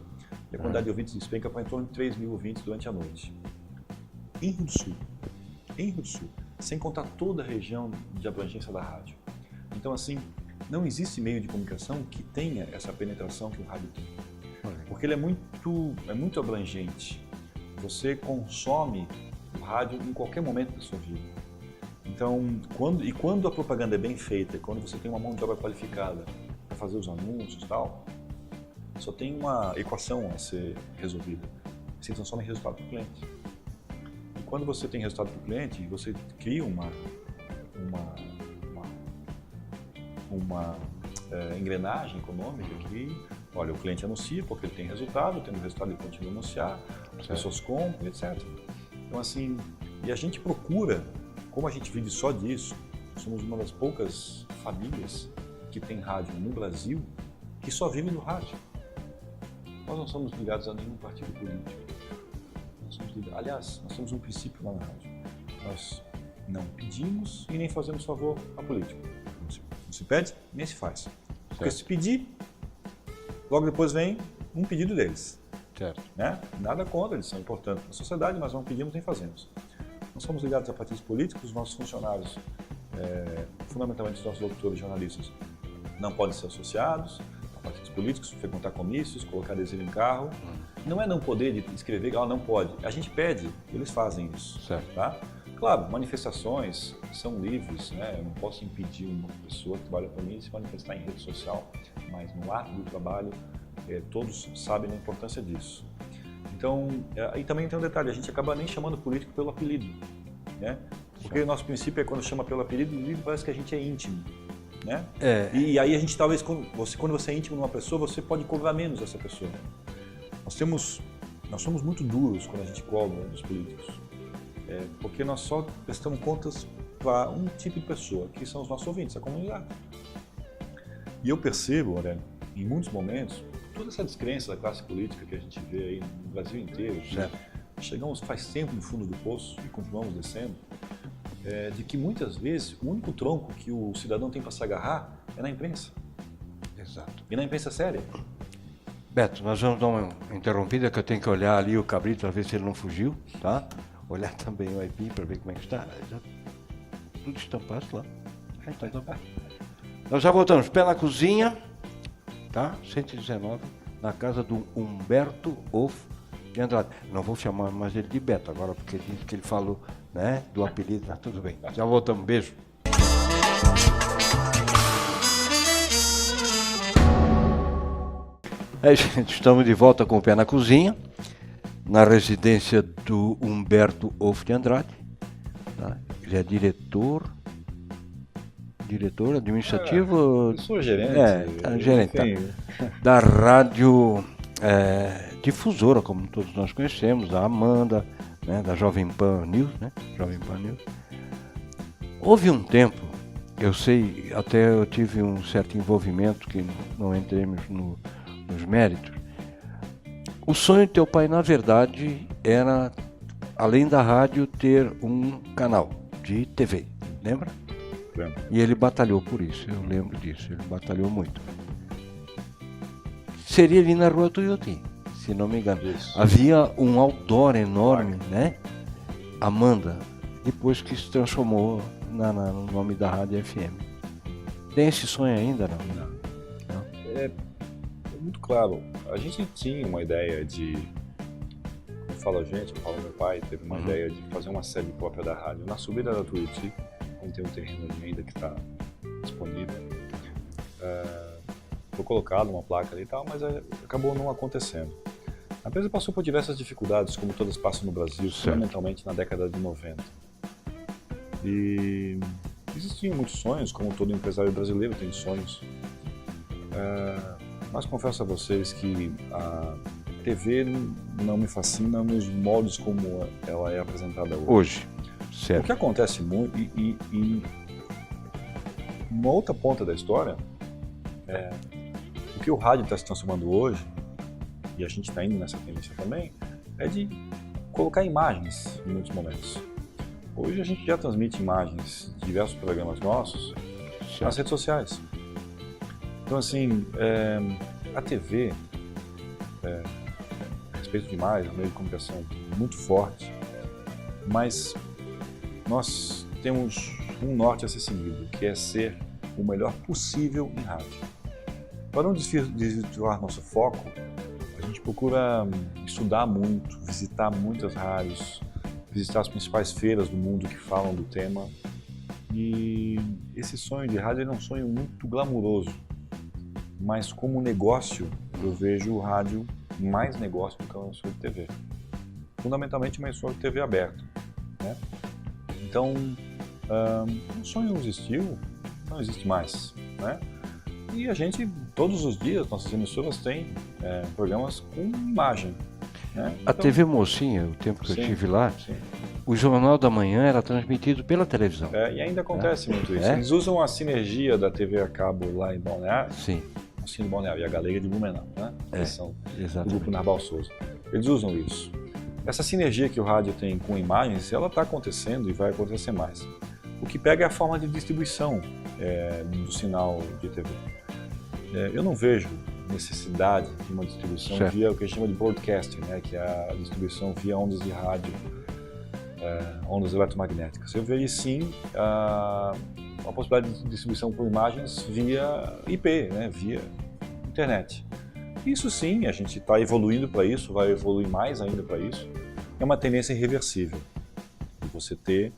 S2: e a quantidade de ouvintes despenca para em torno de 3 mil ouvintes durante a noite. Em Rio do Sul, sem contar toda a região de abrangência da rádio. Então, assim, não existe meio de comunicação que tenha essa penetração que o rádio tem. Porque ele é muito abrangente. Você consome o rádio em qualquer momento da sua vida. Então, quando a propaganda é bem feita, quando você tem uma mão de obra qualificada para fazer os anúncios e tal, só tem uma equação a ser resolvida. Se transforma em resultado para o cliente. E quando você tem resultado para o cliente, você cria uma engrenagem econômica que, olha, o cliente anuncia porque ele tem resultado, tendo resultado ele continua a anunciar, as pessoas compram, etc. Então, assim, e a gente procura, como a gente vive só disso, somos uma das poucas famílias que tem rádio no Brasil que só vive do rádio. Nós não somos ligados a nenhum partido político. Aliás, nós temos um princípio lá na rádio. Nós não pedimos e nem fazemos favor a político. Não se pede, nem se faz. Porque se pedir, logo depois vem um pedido deles.
S1: Certo.
S2: Né? Nada contra, eles são importantes na sociedade, mas não pedimos nem fazemos. Não somos ligados a partidos políticos, os nossos funcionários, fundamentalmente os nossos doutores e jornalistas, não podem ser associados a partidos políticos, frequentar comícios, colocar adesivo em carro. Não é não poder de escrever, não pode. A gente pede, eles fazem isso.
S1: Certo.
S2: Tá? Claro, manifestações são livres, né? Eu não posso impedir uma pessoa que trabalha para mim de se manifestar em rede social, mas no ato do trabalho, todos sabem da importância disso. Então, aí também tem um detalhe, a gente acaba nem chamando político pelo apelido, né? Porque o nosso princípio é quando chama pelo apelido, parece que a gente é íntimo, né? E aí a gente talvez, quando você é íntimo de uma pessoa, você pode cobrar menos essa pessoa. Nós somos muito duros quando a gente cobra dos políticos, porque nós só prestamos contas para um tipo de pessoa, que são os nossos ouvintes, a comunidade. E eu percebo, Aurélio, em muitos momentos, toda essa descrença da classe política que a gente vê aí no Brasil inteiro, chegamos faz tempo no fundo do poço e continuamos descendo, de que muitas vezes o único tronco que o cidadão tem para se agarrar é na imprensa.
S1: Exato.
S2: E na imprensa séria.
S1: Beto, nós vamos dar uma interrompida que eu tenho que olhar ali o cabrito para ver se ele não fugiu, tá? Olhar também o IP para ver como é que está. Já, tudo estampado lá. Está estampado. Nós já voltamos. Pé na cozinha, tá? 119, na casa do Humberto Wolff de Andrade. Não vou chamar mais ele de Beto agora, porque disse que ele falou, né, do apelido, mas tudo bem. Já voltamos. Beijo. Gente, estamos de volta com o Pé na Cozinha, na residência do Humberto Wolff de Andrade. Tá? Ele é diretor administrativo.
S2: Eu sou gerente.
S1: Gerente. Tá? Da rádio difusora, como todos nós conhecemos, da Amanda, né, da Jovem Pan News, né? Jovem Pan News. Houve um tempo, eu sei, até eu tive um certo envolvimento, que não entremos nos méritos. O sonho do teu pai, na verdade, era, além da rádio, ter um canal de TV, lembra?
S2: Lembro.
S1: E ele batalhou por isso, eu lembro disso, ele batalhou muito. Seria ali na Rua Tuiuti, se não me engano.
S2: Isso.
S1: Havia um outdoor enorme, né? Amanda, depois que se transformou no nome da Rádio FM. Tem esse sonho ainda, não?
S2: Não. É muito claro, a gente tinha uma ideia de, eu falo meu pai, teve uma ideia de fazer uma sede própria da rádio. Na subida da Tuiuti, onde tem um terreno ali ainda que está disponível, foi colocado uma placa ali e tal, mas acabou não acontecendo. A empresa passou por diversas dificuldades, como todas passam no Brasil, fundamentalmente na década de 90. E existiam muitos sonhos, como todo empresário brasileiro tem sonhos. Mas confesso a vocês que a TV não me fascina nos moldes como ela é apresentada hoje.
S1: Certo.
S2: O que acontece muito, e uma outra ponta da história, o que o rádio está se transformando hoje, e a gente está indo nessa tendência também, é de colocar imagens em muitos momentos. Hoje a gente já transmite imagens de diversos programas nossos nas redes sociais. Então, assim, a TV, respeito demais, é um meio de comunicação muito forte, mas nós temos um norte a ser seguido, que é ser o melhor possível em rádio. Para não desvirtuar nosso foco, a gente procura estudar muito, visitar muitas rádios, visitar as principais feiras do mundo que falam do tema. E esse sonho de rádio é um sonho muito glamuroso, mas como negócio, eu vejo o rádio mais negócio do que uma emissora de TV. Fundamentalmente uma emissora de TV aberta, né? Então, o sonho não existiu, não existe mais, né? E a gente, todos os dias, nossas emissoras têm programas com imagem, né?
S1: A TV Mocinha, o tempo que eu estive lá, o Jornal da Manhã era transmitido pela televisão.
S2: E ainda acontece muito isso. Eles usam a sinergia da TV a cabo lá em Balneário, Mocinho de Balneário e a Galega de Blumenau, né? Eles são do Grupo Narbal Souza. Eles usam isso. Essa sinergia que o rádio tem com imagens, ela está acontecendo e vai acontecer mais. O que pega é a forma de distribuição do sinal de TV. Eu não vejo necessidade de uma distribuição via o que a gente chama de broadcasting, né, que é a distribuição via ondas de rádio, ondas eletromagnéticas. Eu vejo sim a possibilidade de distribuição por imagens via IP, né, via internet. Isso sim, a gente está evoluindo para isso, vai evoluir mais ainda para isso. É uma tendência irreversível de você ter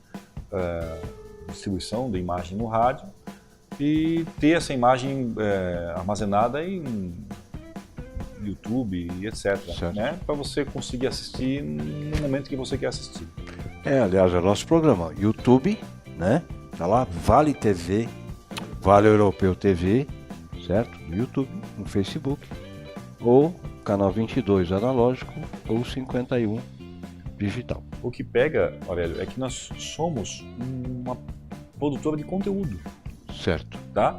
S2: distribuição da imagem no rádio e ter essa imagem armazenada em YouTube e etc. Né? Para você conseguir assistir no momento que você quer assistir.
S1: Aliás, é o nosso programa. YouTube, né? Tá lá, Vale TV, Vale Europeu TV, certo? No YouTube, no Facebook, ou canal 22 analógico, ou 51 digital.
S2: O que pega, Aurélio, é que nós somos uma produtora de conteúdo.
S1: Certo.
S2: Tá?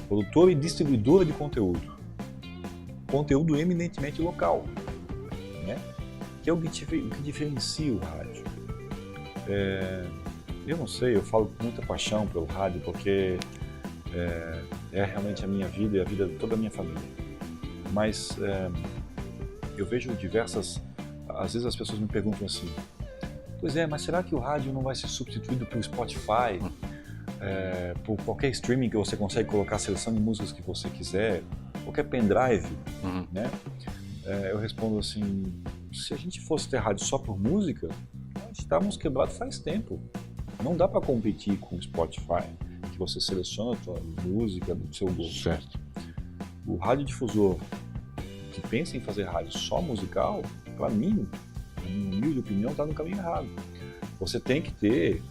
S2: Produtora e distribuidora de conteúdo. Conteúdo eminentemente local, né? Que é o que diferencia o rádio. Eu não sei, eu falo com muita paixão pelo rádio, porque é realmente a minha vida e a vida de toda a minha família. Mas eu vejo às vezes as pessoas me perguntam assim, pois mas será que o rádio não vai ser substituído pelo Spotify? Por qualquer streaming que você consegue colocar a seleção de músicas que você quiser, qualquer pendrive, né? Eu respondo assim, se a gente fosse ter rádio só por música, nós estávamos quebrados faz tempo. Não dá para competir com o Spotify, que você seleciona a sua música do seu gosto.
S1: Certo.
S2: O radiodifusor que pensa em fazer rádio só musical, para mim, na minha humilde opinião, está no caminho errado. Você tem que ter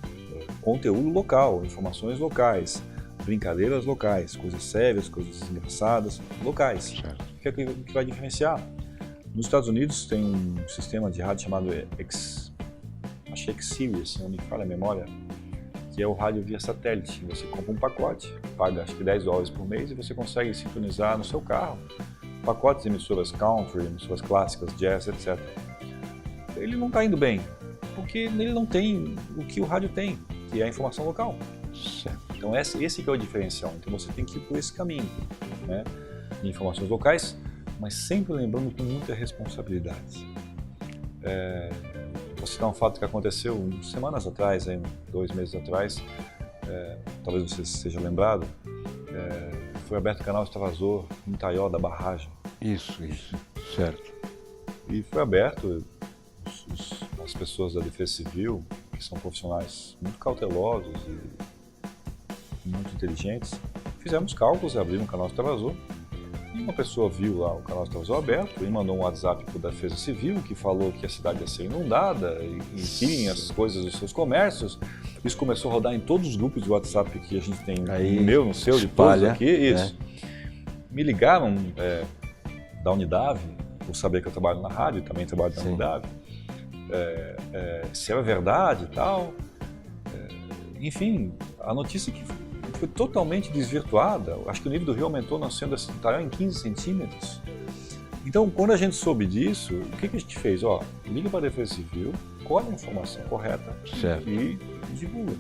S2: conteúdo local, informações locais, brincadeiras locais, coisas sérias, coisas engraçadas, locais. O que é que vai diferenciar? Nos Estados Unidos tem um sistema de rádio chamado X-Series, se não me falha a memória, que é o rádio via satélite. Você compra um pacote, paga acho que $10 por mês e você consegue sintonizar no seu carro pacotes de emissoras country, emissoras clássicas, jazz, etc. Ele não está indo bem, porque ele não tem o que o rádio tem, que é a informação local.
S1: Certo.
S2: Então esse que é o diferencial. Então você tem que ir por esse caminho, né, de informações locais, mas sempre lembrando com muita responsabilidade. Vou citar um fato que aconteceu semanas atrás, 2 meses atrás, talvez você seja lembrado, foi aberto o canal Extravasor em Itaió da barragem.
S1: Isso, certo.
S2: E foi aberto, as pessoas da Defesa Civil, que são profissionais muito cautelosos e muito inteligentes, fizemos cálculos, abriram o canal Extravasor, e uma pessoa viu lá o canal Extravasor aberto e mandou um WhatsApp para a Defesa Civil, que falou que a cidade ia ser inundada, e enfim, as coisas dos seus comércios. Isso começou a rodar em todos os grupos de WhatsApp que a gente tem,
S1: aí,
S2: no meu, no seu, de todos aqui, isso. Me ligaram da Unidade, por saber que eu trabalho na rádio, também trabalho na Unidade, se era verdade e tal. Enfim, a notícia que foi totalmente desvirtuada. Acho que o nível do rio aumentou nascendo assim, em 15 centímetros. Então, quando a gente soube disso, o que a gente fez? Liga para a Defesa Civil, colhe a informação correta e divulga.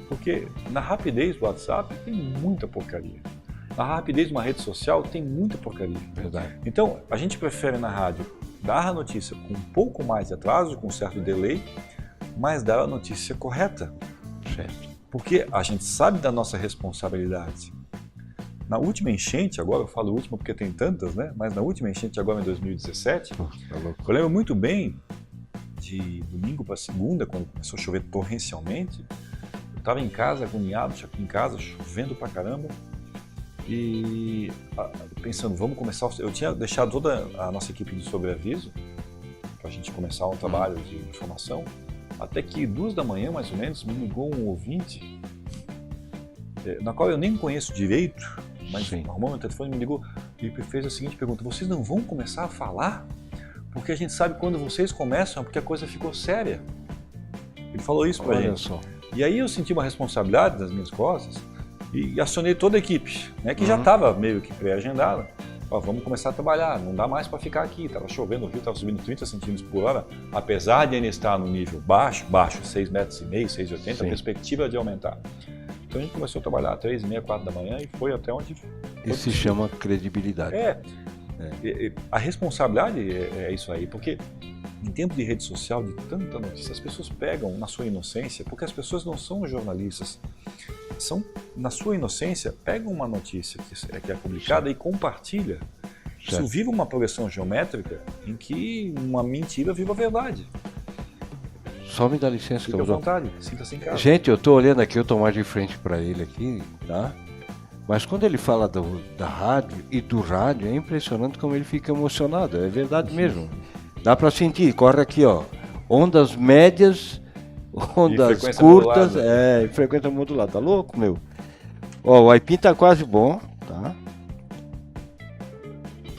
S2: Porque na rapidez do WhatsApp tem muita porcaria. Na rapidez de uma rede social tem muita porcaria.
S1: Verdade.
S2: Então, a gente prefere na rádio dar a notícia com um pouco mais de atraso, com um certo delay, mas dar a notícia correta.
S1: Certo.
S2: Porque a gente sabe da nossa responsabilidade. Na última enchente, agora eu falo última porque tem tantas, né? Mas na última enchente, agora em 2017, eu lembro muito bem de domingo para segunda, quando começou a chover torrencialmente. Eu estava em casa, agoniado, aqui em casa, chovendo pra caramba. E pensando, vamos começar. Eu tinha deixado toda a nossa equipe de sobreaviso para a gente começar um trabalho de informação. Até que 2 da manhã, mais ou menos, me ligou um ouvinte, na qual eu nem conheço direito, mas arrumou meu telefone, me ligou e fez a seguinte pergunta: vocês não vão começar a falar? Porque a gente sabe quando vocês começam, porque a coisa ficou séria. Ele falou isso pra gente. Só. E aí eu senti uma responsabilidade nas minhas costas e acionei toda a equipe, né, que já estava meio que pré-agendada. Vamos começar a trabalhar, não dá mais para ficar aqui. Estava chovendo, o rio estava subindo 30 centímetros por hora, apesar de ainda estar no nível baixo, 6,5 metros, 6,80, a perspectiva de aumentar. Então a gente começou a trabalhar às 3h30, 4 da manhã e foi até onde...
S1: Isso se chama credibilidade.
S2: A responsabilidade é isso aí, porque em tempo de rede social, de tanta notícia, as pessoas pegam na sua inocência, porque as pessoas não são jornalistas, na sua inocência, pegam uma notícia que é publicada e compartilha. Isso vira uma progressão geométrica em que uma mentira vira a verdade.
S1: Só me dá licença que eu vou...
S2: Fique à vontade, sinta-se em casa.
S1: Gente, eu estou olhando aqui, eu estou mais de frente para ele aqui, tá? Mas quando ele fala da rádio e do rádio, é impressionante como ele fica emocionado, é verdade mesmo. Dá para sentir, corre aqui, ondas médias, ondas curtas, e frequência modulada. Tá louco, meu? O aipim tá quase bom, tá?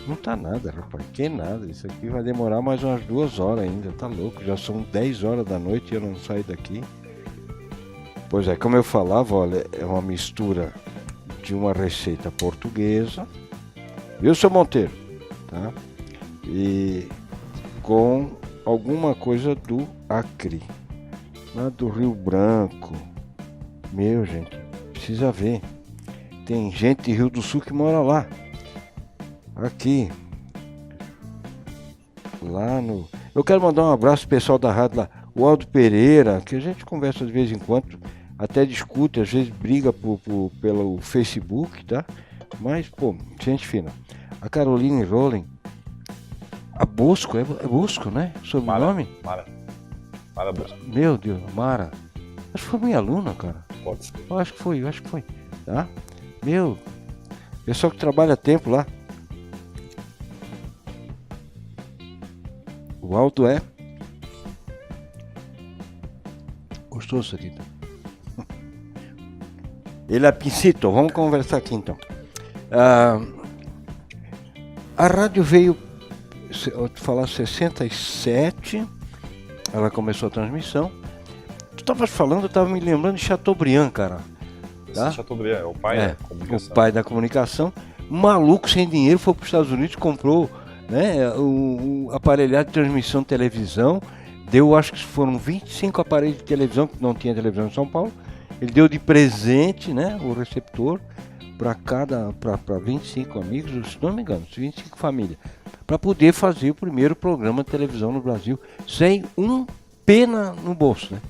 S1: Não tá nada, rapaz, que nada. Isso aqui vai demorar mais umas 2 horas ainda, tá louco? Já são 10 horas da noite e eu não saio daqui. Pois é, como eu falava, olha, é uma mistura de uma receita portuguesa, viu, seu Monteiro? Tá? E com alguma coisa do Acre, lá do Rio Branco. Meu, gente, precisa ver. Tem gente de Rio do Sul que mora lá. Aqui. Lá no... Eu quero mandar um abraço pro pessoal da rádio lá. O Aldo Pereira, que a gente conversa de vez em quando, até discute, às vezes briga pelo Facebook, tá? Mas, pô, gente fina. A Caroline Rowling. A Bosco, é Bosco, né? Sobrenome?
S2: Mara Bosco.
S1: Meu Deus, Mara. Acho que foi minha aluna, cara.
S2: Pode ser.
S1: Eu acho que foi. Tá? Meu, pessoal que trabalha tempo lá. O Aldo é gostoso isso aqui, então. Ele é pincito, vamos conversar aqui então. A rádio veio, eu te falar, 67, ela começou a transmissão. Tu estavas falando, eu estava me lembrando de Chateaubriand, cara. Tá?
S2: Chateaubriand é o pai da comunicação.
S1: O pai da comunicação. Maluco, sem dinheiro, foi para os Estados Unidos, comprou, né, o aparelhado de transmissão de televisão. Deu, acho que foram 25 aparelhos de televisão, que não tinha televisão em São Paulo, Ele deu de presente, né, o receptor para 25 amigos, se não me engano, 25 famílias, para poder fazer o primeiro programa de televisão no Brasil sem um pena no bolso, né?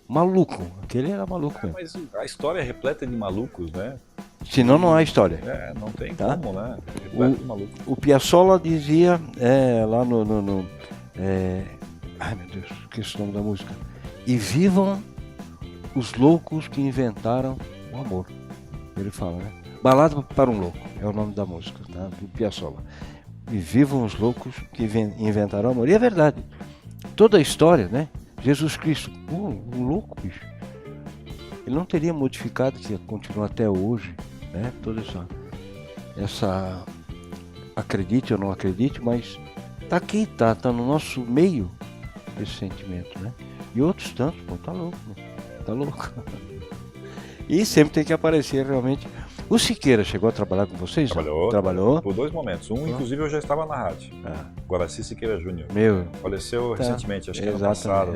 S1: Maluco, aquele era maluco mesmo.
S2: Mas a história é repleta de malucos, né?
S1: Senão não há história.
S2: Não tem
S1: Tá?
S2: como, né? Repleta de malucos.
S1: O Piazzolla dizia lá ai meu Deus, esqueci o nome da música. E vivam os loucos que inventaram o amor. Ele fala, né? Balada para um Louco é o nome da música, tá? Do Piazzolla. E vivam os loucos que inventaram o amor. E é verdade. Toda a história, né? Jesus Cristo, um louco, bicho. Ele não teria modificado, que continua até hoje, né? Toda essa acredite ou não acredite, mas tá aqui, tá no nosso meio esse sentimento, né? E outros tantos, pô, tá louco, né? Tá louco. E sempre tem que aparecer realmente. O Siqueira chegou a trabalhar com vocês?
S2: Trabalhou. Por 2 momentos. Inclusive, eu já estava na rádio. Guaraci Siqueira Júnior. Faleceu recentemente, acho que ano passado.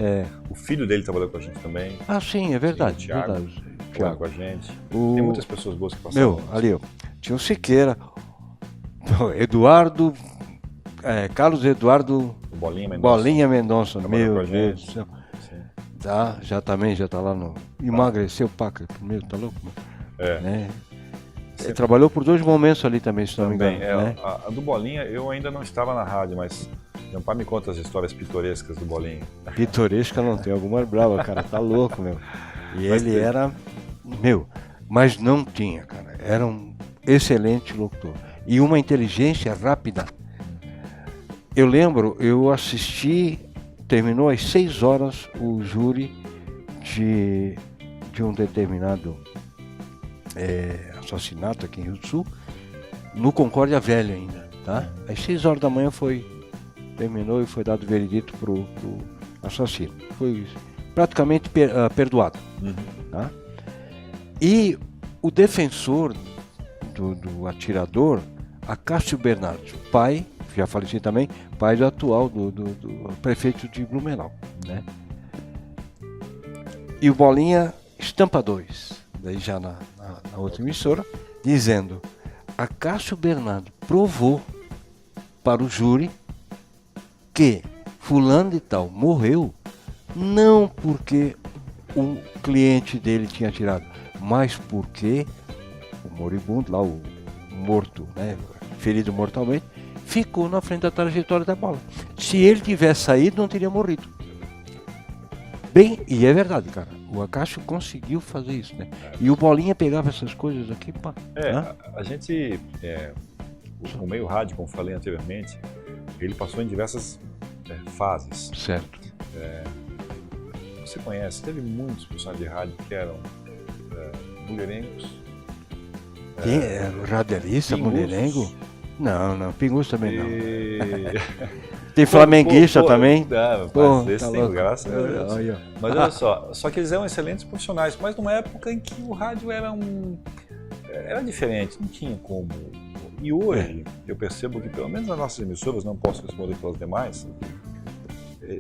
S2: O filho dele trabalhou com a gente também.
S1: Ah, sim, é verdade.
S2: Sim, o Thiago. Thiago com a gente. Tem muitas pessoas boas que passaram.
S1: Ali, ó. Tinha o Siqueira, Eduardo, Carlos Eduardo
S2: Bolinha
S1: Mendonça. Meu Deus do céu. Já tá lá no... Emagreceu, paca. Primeiro, tá louco? Né? Ele trabalhou por 2 momentos ali também, se não me engano. Né?
S2: A do Bolinha, eu ainda não estava na rádio, mas meu pai me conta as histórias pitorescas do Bolinha.
S1: Pitoresca não tem, alguma brava, cara, tá louco, meu. E ele era, mas não tinha, cara, era um excelente locutor. E uma inteligência rápida. Eu lembro, eu assisti, terminou às 6 horas o júri de um determinado assassinato aqui em Rio do Sul, no Concórdia Velho ainda, tá? Às 6 horas da manhã terminou e foi dado veredito pro assassino. Foi praticamente perdoado. Tá? E o defensor do atirador, Acácio Bernardes, pai, já faleci também, pai do atual do prefeito de Blumenau, né? E o Bolinha estampa 2, daí já na outra emissora, dizendo: Acácio Bernardo provou para o júri que fulano de tal morreu não porque o cliente dele tinha atirado, mas porque o moribundo lá, o morto, né, ferido mortalmente, ficou na frente da trajetória da bala. Se ele tivesse saído, não teria morrido. Bem, e é verdade, cara. O Acácio conseguiu fazer isso, né? E o Bolinha pegava essas coisas aqui, pá.
S2: A gente, o meio rádio, como falei anteriormente, ele passou em diversas fases.
S1: Certo.
S2: Você conhece, teve muitos funcionários de rádio que eram mulherengos.
S1: Radialista, mulherengo? Não, pingus também não.
S2: Tem
S1: flamenguista também?
S2: Graças a Deus. Mas olha só que eles eram excelentes profissionais, mas numa época em que o rádio era diferente, não tinha como. E hoje eu percebo que, pelo menos nas nossas emissoras, não posso responder pelas demais,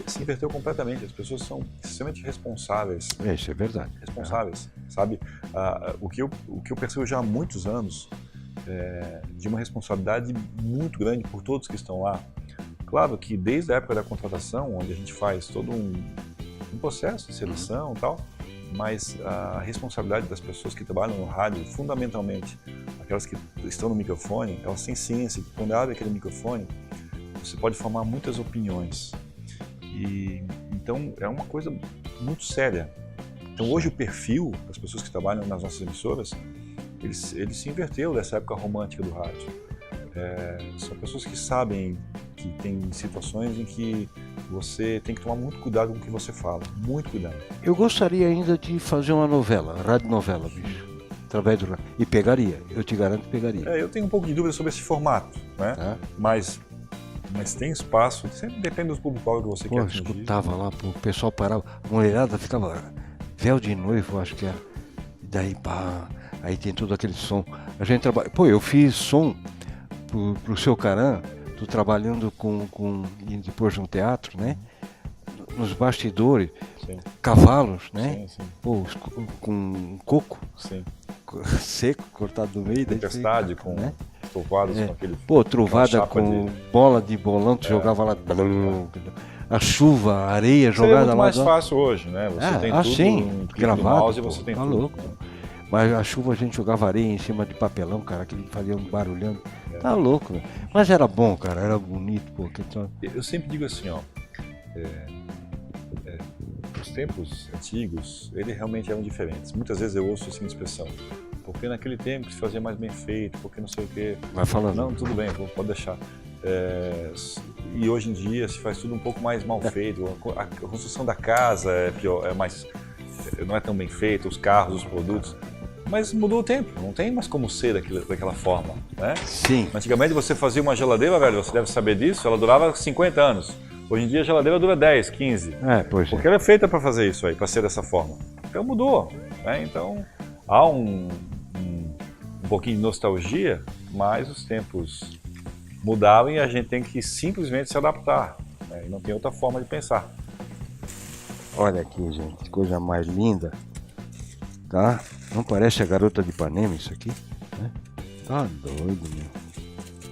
S2: se inverteu completamente. As pessoas são extremamente responsáveis.
S1: Isso é verdade.
S2: Responsáveis, sabe? O que eu percebo já há muitos anos, de uma responsabilidade muito grande por todos que estão lá. Claro que desde a época da contratação, onde a gente faz todo um processo de seleção e tal, mas a responsabilidade das pessoas que trabalham no rádio, fundamentalmente aquelas que estão no microfone, elas têm ciência que quando abre aquele microfone, você pode formar muitas opiniões. E então é uma coisa muito séria. Então hoje o perfil das pessoas que trabalham nas nossas emissoras, ele se inverteu dessa época romântica do rádio. São pessoas que sabem que tem situações em que você tem que tomar muito cuidado com o que você fala, muito cuidado.
S1: Eu gostaria ainda de fazer uma novela, radionovela, bicho, através do rádio. E pegaria, eu te garanto que pegaria.
S2: Eu tenho um pouco de dúvida sobre esse formato, né?
S1: Tá.
S2: Mas tem espaço, sempre depende do público que você quer atingir.
S1: Eu escutava lá, o pessoal parava, a mulherada ficava véu de noivo, acho que era. E daí, pá, aí tem todo aquele som. A gente trabalha. Pô, eu fiz som pro Seu Caran, tô trabalhando com depois no teatro, né? nos bastidores,
S2: Sim.
S1: cavalos, né?
S2: Sim.
S1: Pô, com coco
S2: Sim.
S1: seco, cortado do meio.
S2: Tempestade com
S1: né?
S2: trovadas com aquele...
S1: Pô, trovada
S2: chapa
S1: com bola de bolão, tu jogava lá. A chuva, a areia
S2: Seria
S1: jogada
S2: muito
S1: lá.
S2: mais fácil hoje, né? Você tem tudo
S1: sim,
S2: um clique
S1: gravado,
S2: no mouse e
S1: pô,
S2: você tem
S1: tá
S2: tudo.
S1: louco. Mas a chuva a gente jogava areia em cima de papelão, cara, que fazia um barulhando. Tá louco, né? Mas era bom, cara, era bonito, pô.
S2: Eu sempre digo assim, ó. Os tempos antigos, eles realmente eram diferentes. Muitas vezes eu ouço assim expressão. Porque naquele tempo se fazia mais bem feito, porque não sei o quê.
S1: Vai falando.
S2: Não, tudo bem, pode deixar. E hoje em dia se faz tudo um pouco mais mal feito. A construção da casa é pior, não é tão bem feita, os carros, os produtos. Mas mudou o tempo, não tem mais como ser daquela forma, né?
S1: Sim.
S2: Antigamente você fazia uma geladeira, velho, você deve saber disso, ela durava 50 anos. Hoje em dia a geladeira dura 10, 15.
S1: Pois
S2: porque ela é feita para fazer isso aí, para ser dessa forma. Então mudou, né? Então há um pouquinho de nostalgia, mas os tempos mudaram e a gente tem que simplesmente se adaptar, né? E não tem outra forma de pensar.
S1: Olha aqui, gente, que coisa mais linda, tá? Não parece a Garota de Ipanema isso aqui? Né? Tá doido, meu.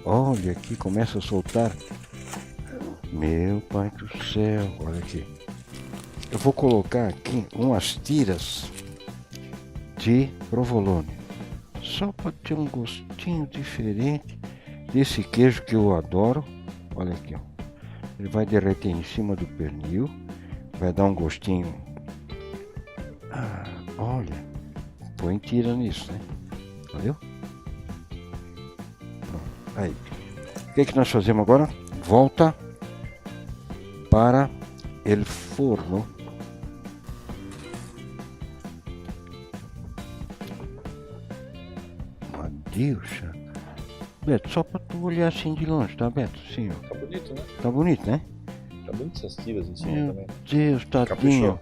S1: Olha aqui, começa a soltar. Meu pai do céu, olha aqui. Eu vou colocar aqui umas tiras de provolone, só para ter um gostinho diferente desse queijo que eu adoro. Olha aqui, ó. Ele vai derreter em cima do pernil, vai dar um gostinho. Olha, põe tira nisso, né? Valeu? Aí, o que nós fazemos agora? Volta para o forno. Adeus. Beto, só para tu olhar assim de longe, tá, Beto? Sim, ó.
S2: Tá bonito, né?
S1: Tá bonito, né?
S2: Tá bonito essas tiras em cima
S1: Meu
S2: também.
S1: Deus, tadinho.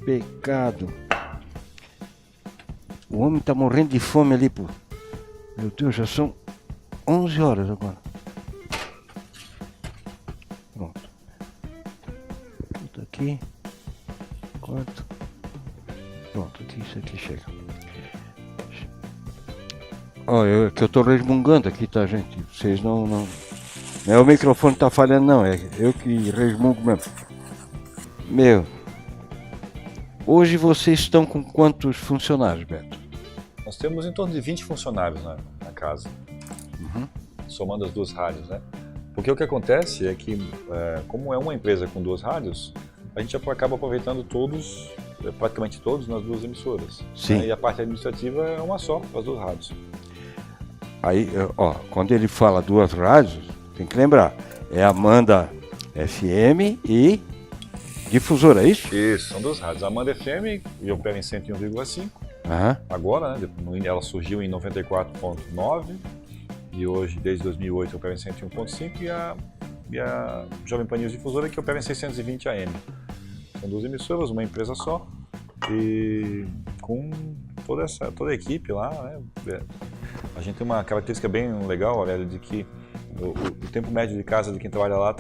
S1: Pecado. O homem tá morrendo de fome ali, pô. Meu Deus, já são 11 horas agora. Pronto. Tudo aqui. Quarto. Pronto, aqui, isso aqui chega. Olha, que eu tô resmungando aqui, tá, gente? Vocês não é o microfone que tá falhando, não. É eu que resmungo mesmo. Meu. Hoje vocês estão com quantos funcionários, Beto?
S2: Nós temos em torno de 20 funcionários na casa, somando as duas rádios, né? Porque o que acontece é que, como é uma empresa com duas rádios, a gente acaba aproveitando todos, praticamente todos, nas duas emissoras.
S1: Sim.
S2: Né? E a parte administrativa é uma só, as duas rádios.
S1: Aí, ó, quando ele fala duas rádios, tem que lembrar, é Amanda FM e Difusora, é isso?
S2: Isso, são duas rádios. A Amanda FM e opera em 101,5. Agora, né? Ela surgiu em 94.9 e hoje, desde 2008, opera em 101.5 e a Jovem Pan News Difusora que opera em 620 AM. São duas emissoras, uma empresa só e com toda a equipe lá, né? A gente tem uma característica bem legal, Aurélio, de que o tempo médio de casa de quem trabalha lá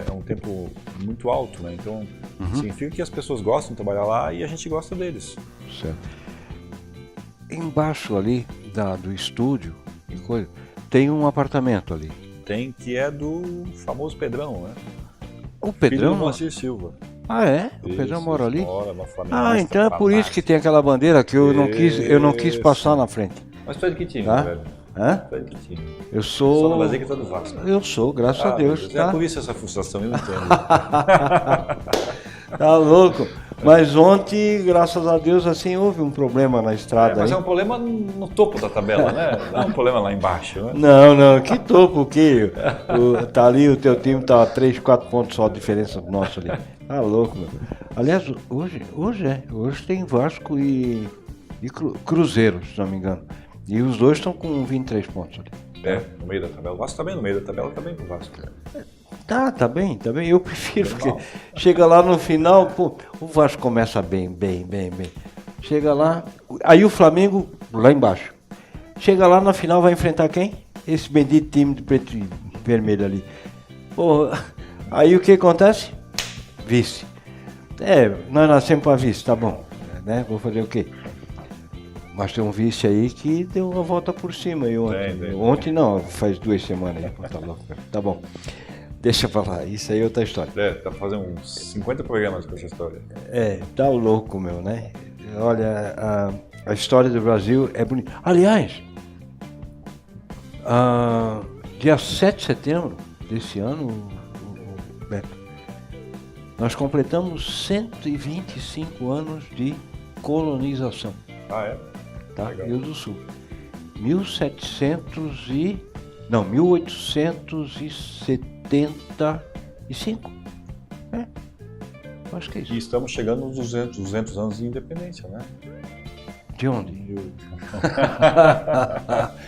S2: é um tempo muito alto, né? Então, significa que as pessoas gostam de trabalhar lá e a gente gosta deles.
S1: Certo. Embaixo ali do estúdio, tem um apartamento ali.
S2: Tem, que é do famoso Pedrão, né?
S1: O Pedrão?
S2: Filho do Moacir Silva.
S1: Ah, é? O
S2: Isso,
S1: Pedrão mora ali?
S2: Mora na Flamengo.
S1: Então é por isso que tem aquela bandeira que eu não quis passar na frente.
S2: Mas tu é de que time,
S1: Tá?
S2: velho?
S1: Hã?
S2: Tu é de que time?
S1: Eu sou...
S2: Só não vai dizer que tu é do Vasco.
S1: Eu sou, graças a Deus.
S2: Deus.
S1: Tá?
S2: É por isso essa frustração, eu não entendo.
S1: Tá louco? Mas ontem, graças a Deus, assim, houve um problema na estrada.
S2: Mas
S1: aí.
S2: é um problema no topo da tabela, né? Não é um problema lá embaixo, né?
S1: Não, que topo, que tá ali, o teu time tá 3, 4 pontos só de diferença do nosso ali. Tá louco, meu. Aliás, hoje tem Vasco e Cruzeiro, se não me engano. E os dois estão com 23 pontos ali.
S2: No meio da tabela. O Vasco tá bem no meio da tabela, tá bem pro Vasco.
S1: Tá bem. Eu prefiro, porque chega lá no final, pô, o Vasco começa bem. Chega lá, aí o Flamengo lá embaixo. Chega lá na final, vai enfrentar quem? Esse bendito time de preto e vermelho ali. Pô, Aí o que acontece? Vice. Nós nascemos para vice, tá bom. Né? Vou fazer o quê? Mas tem um vice aí que deu uma volta por cima aí ontem. Ontem não, faz 2 semanas aí. Tá louco. Tá bom. Deixa pra lá, isso aí é outra história.
S2: Tá fazendo uns 50 programas com essa história.
S1: Tá louco, meu, né? Olha, a história do Brasil é bonita. Aliás, dia 7 de setembro desse ano, Beto, nós completamos 125 anos de colonização.
S2: Ah, é?
S1: Tá? Rio do Sul. 1875. Acho que é isso.
S2: E estamos chegando nos 200 anos de independência, né?
S1: De onde?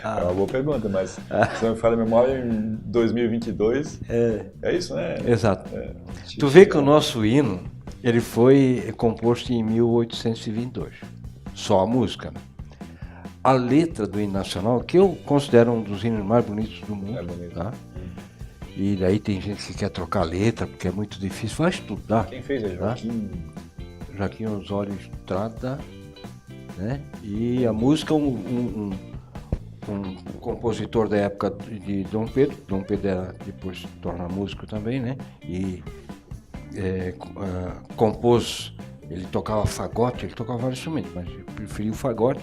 S2: É uma boa pergunta, mas se não me falha a memória, em 2022, é isso, né?
S1: Exato. Tu vê que o nosso hino, ele foi composto em 1822, só a música, né? A letra do hino nacional, que eu considero um dos hinos mais bonitos do mundo, tá? E daí tem gente que quer trocar a letra, porque é muito difícil, vai estudar.
S2: Quem fez é Joaquim?
S1: Joaquim Osório Estrada, né? E a música, um compositor da época de Dom Pedro. Dom Pedro era, depois se torna músico também, né? E compôs, ele tocava fagote, ele tocava vários instrumentos, mas preferiu o fagote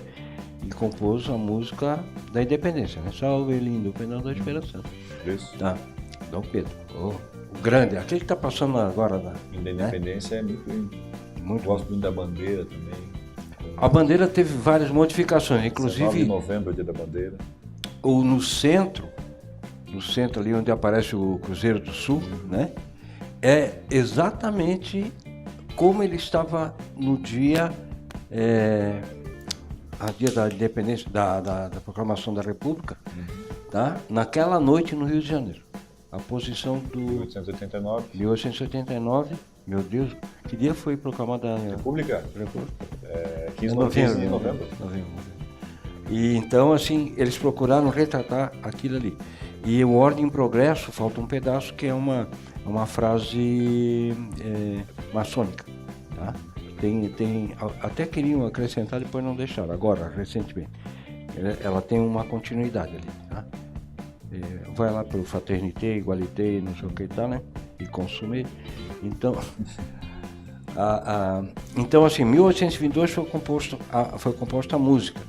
S1: e compôs a música da independência, né? Salve lindo, pendão da esperança.
S2: Isso.
S1: Tá. Dom Pedro, o grande, aquele que está passando agora da
S2: independência, né? Muito gosto muito da bandeira também.
S1: A bandeira teve várias modificações, inclusive
S2: 9 de novembro, o dia da bandeira.
S1: Ou no centro ali onde aparece o Cruzeiro do Sul, né? É exatamente como ele estava no dia da independência, da proclamação da República, tá? Naquela noite no Rio de Janeiro. A posição do 1889, meu Deus, que dia foi proclamada a
S2: República? 15 de novembro.
S1: E então, assim, eles procuraram retratar aquilo ali. E o ordem impresso, falta um pedaço que é uma frase maçônica, tá? Até queriam acrescentar, depois não deixaram, agora, recentemente. Ela tem uma continuidade ali, tá? Vai lá pelo fraternité, igualité, não sei o que e tal, né? E consumir. Então, então assim, em 1822 foi composta a música.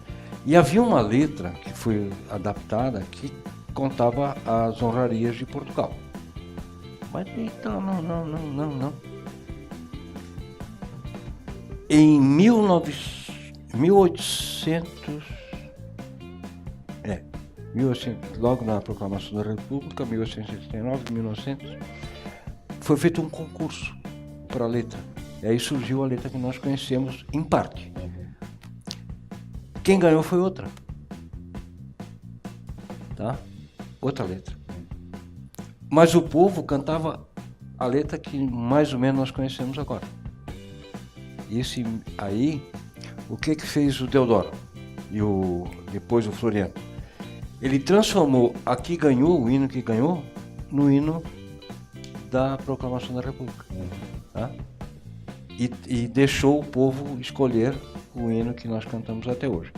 S1: E havia uma letra que foi adaptada que contava as honrarias de Portugal. Mas então, não. Em 1800, logo na proclamação da República, 1879, 1900, foi feito um concurso para a letra. E aí surgiu a letra que nós conhecemos em parte. Quem ganhou foi outra. Tá? Outra letra. Mas o povo cantava a letra que mais ou menos nós conhecemos agora. Esse aí, o que fez o Deodoro e depois o Floriano? Ele transformou a que ganhou, o hino que ganhou, no hino da proclamação da República. Tá? E deixou o povo escolher o hino que nós cantamos até hoje.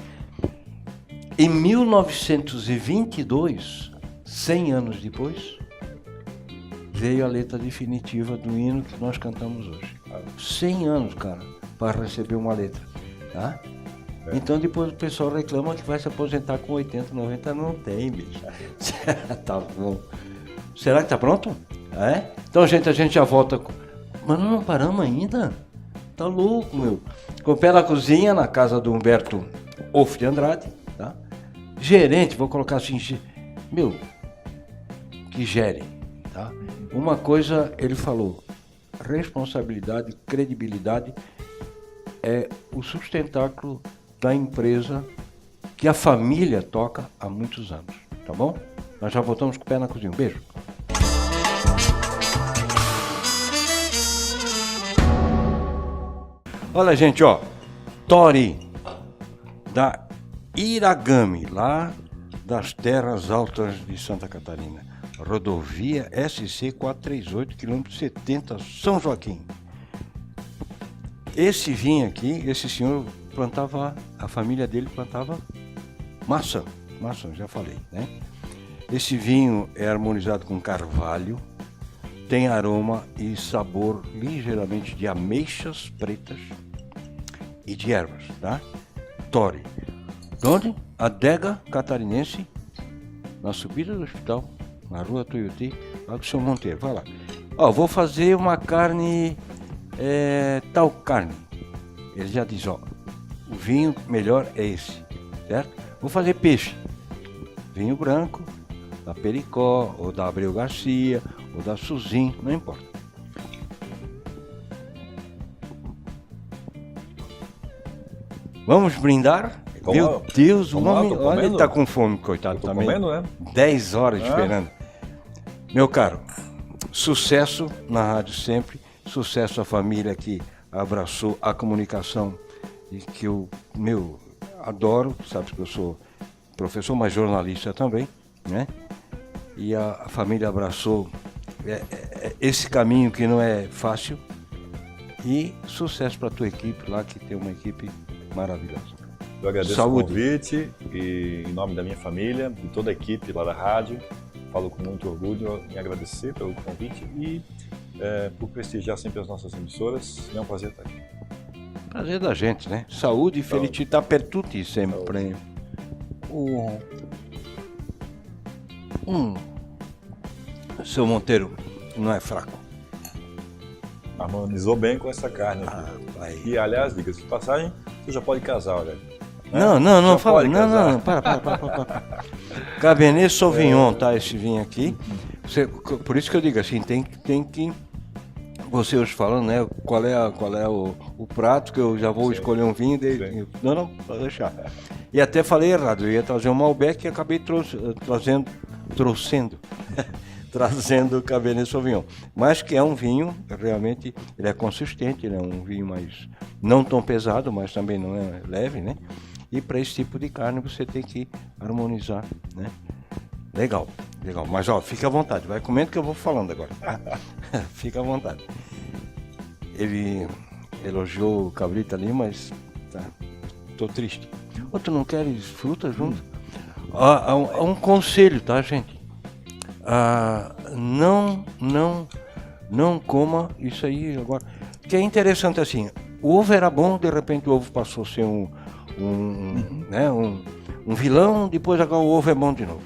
S1: Em 1922, 100 anos depois, veio a letra definitiva do hino que nós cantamos hoje. 100 anos, cara, para receber uma letra. Tá? Então depois o pessoal reclama que vai se aposentar com 80, 90, não tem, bicho. Tá bom. Será que tá pronto? Então, gente, a gente já volta. Mas não paramos ainda? Tá louco, meu. Com o pé na cozinha, na casa do Humberto Off de Andrade, tá? Gerente, vou colocar assim, meu, que gere, tá? Uma coisa ele falou, responsabilidade, credibilidade é o sustentáculo da empresa que a família toca há muitos anos, tá bom? Nós já voltamos com o pé na cozinha. Um beijo. Olha, gente, ó, Tori, da Iragami, lá das terras altas de Santa Catarina. rodovia SC 438, quilômetro 70, São Joaquim. Esse vinho aqui, esse senhor plantava, a família dele plantava maçã, já falei, né? Esse vinho é harmonizado com carvalho, tem aroma e sabor ligeiramente de ameixas pretas e de ervas, tá? Tore. Onde? Adega Catarinense, na subida do hospital, na rua Tuiuti, lá do seu Monteiro. Vai lá. Ó, vou fazer uma carne, tal carne. Ele já diz, ó, o vinho melhor é esse, certo? Vou fazer peixe. Vinho branco, da Pericó, ou da Abreu Garcia, ou da Suzin, não importa. Vamos brindar? Meu Deus, o homem, olha, ele tá com fome, coitado, também.
S2: Comendo, né?
S1: 10 horas esperando. Meu caro, sucesso na rádio sempre, sucesso à família que abraçou a comunicação e que eu, adoro, sabe que eu sou professor, mas jornalista também, né? E a família abraçou esse caminho que não é fácil, e sucesso para a tua equipe lá, que tem uma equipe maravilhosa.
S2: Eu agradeço o convite e em nome da minha família, de toda a equipe lá da rádio, falo com muito orgulho em agradecer pelo convite e por prestigiar sempre as nossas emissoras. É um prazer estar aqui.
S1: Prazer da gente, né? Saúde e felicità per tutti sempre. Seu Monteiro não é fraco.
S2: Harmonizou bem com essa carne aqui. E, aliás, diga-se de passagem, você já pode casar, olha.
S1: Não, fala. Não, para. Cabernet Sauvignon, tá? Esse vinho aqui. Por isso que eu digo assim, tem que. Você hoje falando, né? Qual é o prato, que eu já vou escolher um vinho dele. Não, pode deixar. E até falei errado, eu ia trazer um Malbec e acabei trazendo o Cabernet Sauvignon. Mas que é um vinho, realmente, ele é consistente, ele é um vinho mais, não tão pesado, mas também não é leve, né? E para esse tipo de carne você tem que harmonizar, né? Legal. Mas ó, fica à vontade, vai comendo que eu vou falando agora. Fica à vontade. Ele elogiou o cabrito ali, mas tô triste. Tu não queres fruta junto? Há um conselho, tá, gente? Não coma isso aí agora. Que é interessante assim, o ovo era bom, de repente o ovo passou a ser um vilão, depois agora o ovo é bom de novo.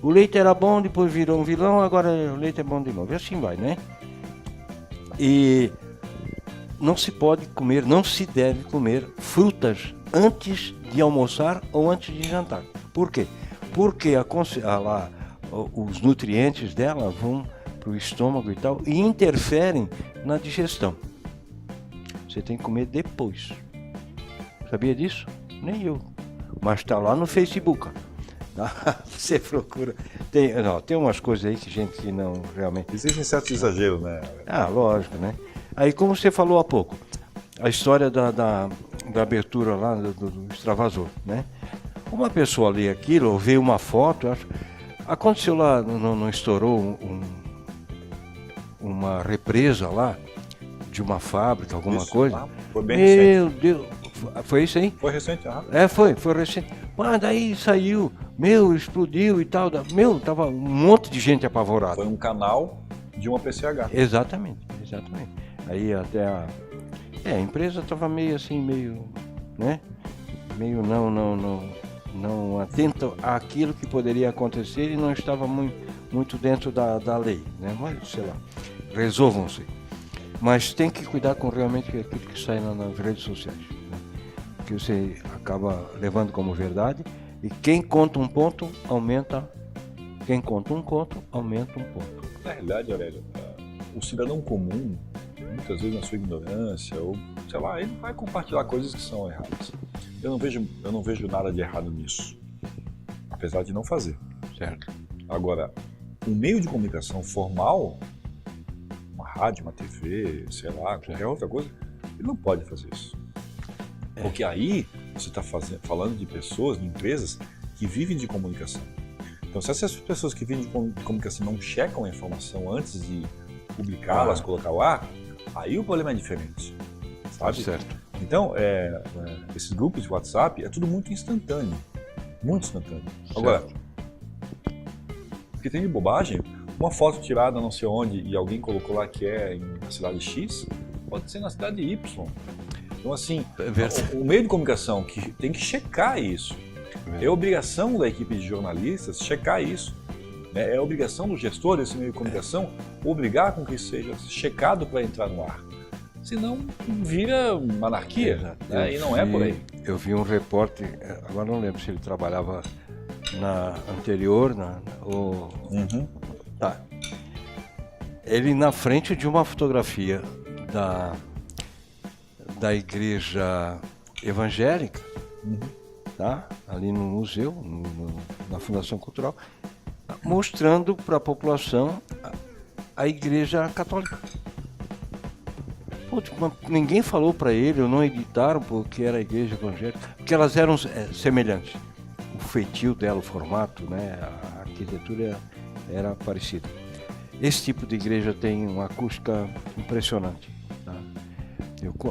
S1: O leite era bom, depois virou um vilão, agora o leite é bom de novo. E assim vai, né? E não se deve comer frutas antes de almoçar ou antes de jantar. Por quê? Porque os nutrientes dela vão para o estômago e tal, e interferem na digestão. Você tem que comer depois. Sabia disso? Nem eu. Mas está lá no Facebook. Você procura. Tem umas coisas aí que gente que não realmente.
S2: Existem certos exageros, né?
S1: Lógico, né? Aí, como você falou há pouco, a história da abertura lá do extravasor, né? Uma pessoa lê aquilo, ou vê uma foto, aconteceu lá, não estourou uma represa lá, de uma fábrica, alguma coisa?
S2: Foi bem recente.
S1: Meu Deus, foi isso aí?
S2: Foi recente,
S1: foi recente. Mas daí saiu, explodiu e tal, tava um monte de gente apavorada.
S2: Foi um canal de uma PCH.
S1: Exatamente. Aí até a empresa estava meio né? Meio não atenta àquilo que poderia acontecer e não estava muito dentro da lei, né? Mas, sei lá, resolvam-se. Mas tem que cuidar com realmente aquilo que sai nas redes sociais, né? Que você acaba levando como verdade, e quem conta um ponto, aumenta. Quem conta um conto, aumenta um ponto.
S2: Na realidade, Aurélio, o cidadão comum, muitas vezes na sua ignorância, ou sei lá, ele vai compartilhar coisas que são erradas. Eu não vejo nada de errado nisso, apesar de não fazer.
S1: Certo.
S2: Agora, um meio de comunicação formal, uma rádio, uma TV, sei lá, qualquer outra coisa, ele não pode fazer isso. Porque aí você está falando de pessoas, de empresas que vivem de comunicação. Então, se essas pessoas que vivem de comunicação não checam a informação antes de publicá-las, colocar ao ar, aí o problema é diferente, sabe?
S1: Certo.
S2: Então, esses grupos de WhatsApp é tudo muito instantâneo, muito instantâneo.
S1: Certo.
S2: Agora, o que tem de bobagem, uma foto tirada não sei onde e alguém colocou lá que é na cidade X, pode ser na cidade Y. Então, assim, o meio de comunicação que tem que checar isso. É obrigação da equipe de jornalistas checar isso. É obrigação do gestor desse meio de comunicação obrigar com que isso seja checado para entrar no ar. Senão vira uma anarquia, né? E não é por aí.
S1: Eu vi um repórter, agora não lembro se ele trabalhava na anterior, Tá. Ele na frente de uma fotografia da igreja evangélica, tá? Ali no museu, na Fundação Cultural, mostrando para a população a igreja católica. Pô, tipo, ninguém falou para ele, ou não editaram porque era a igreja evangélica, porque elas eram semelhantes. O feitio dela, o formato, né, a arquitetura era parecida. Esse tipo de igreja tem uma acústica impressionante. Tá?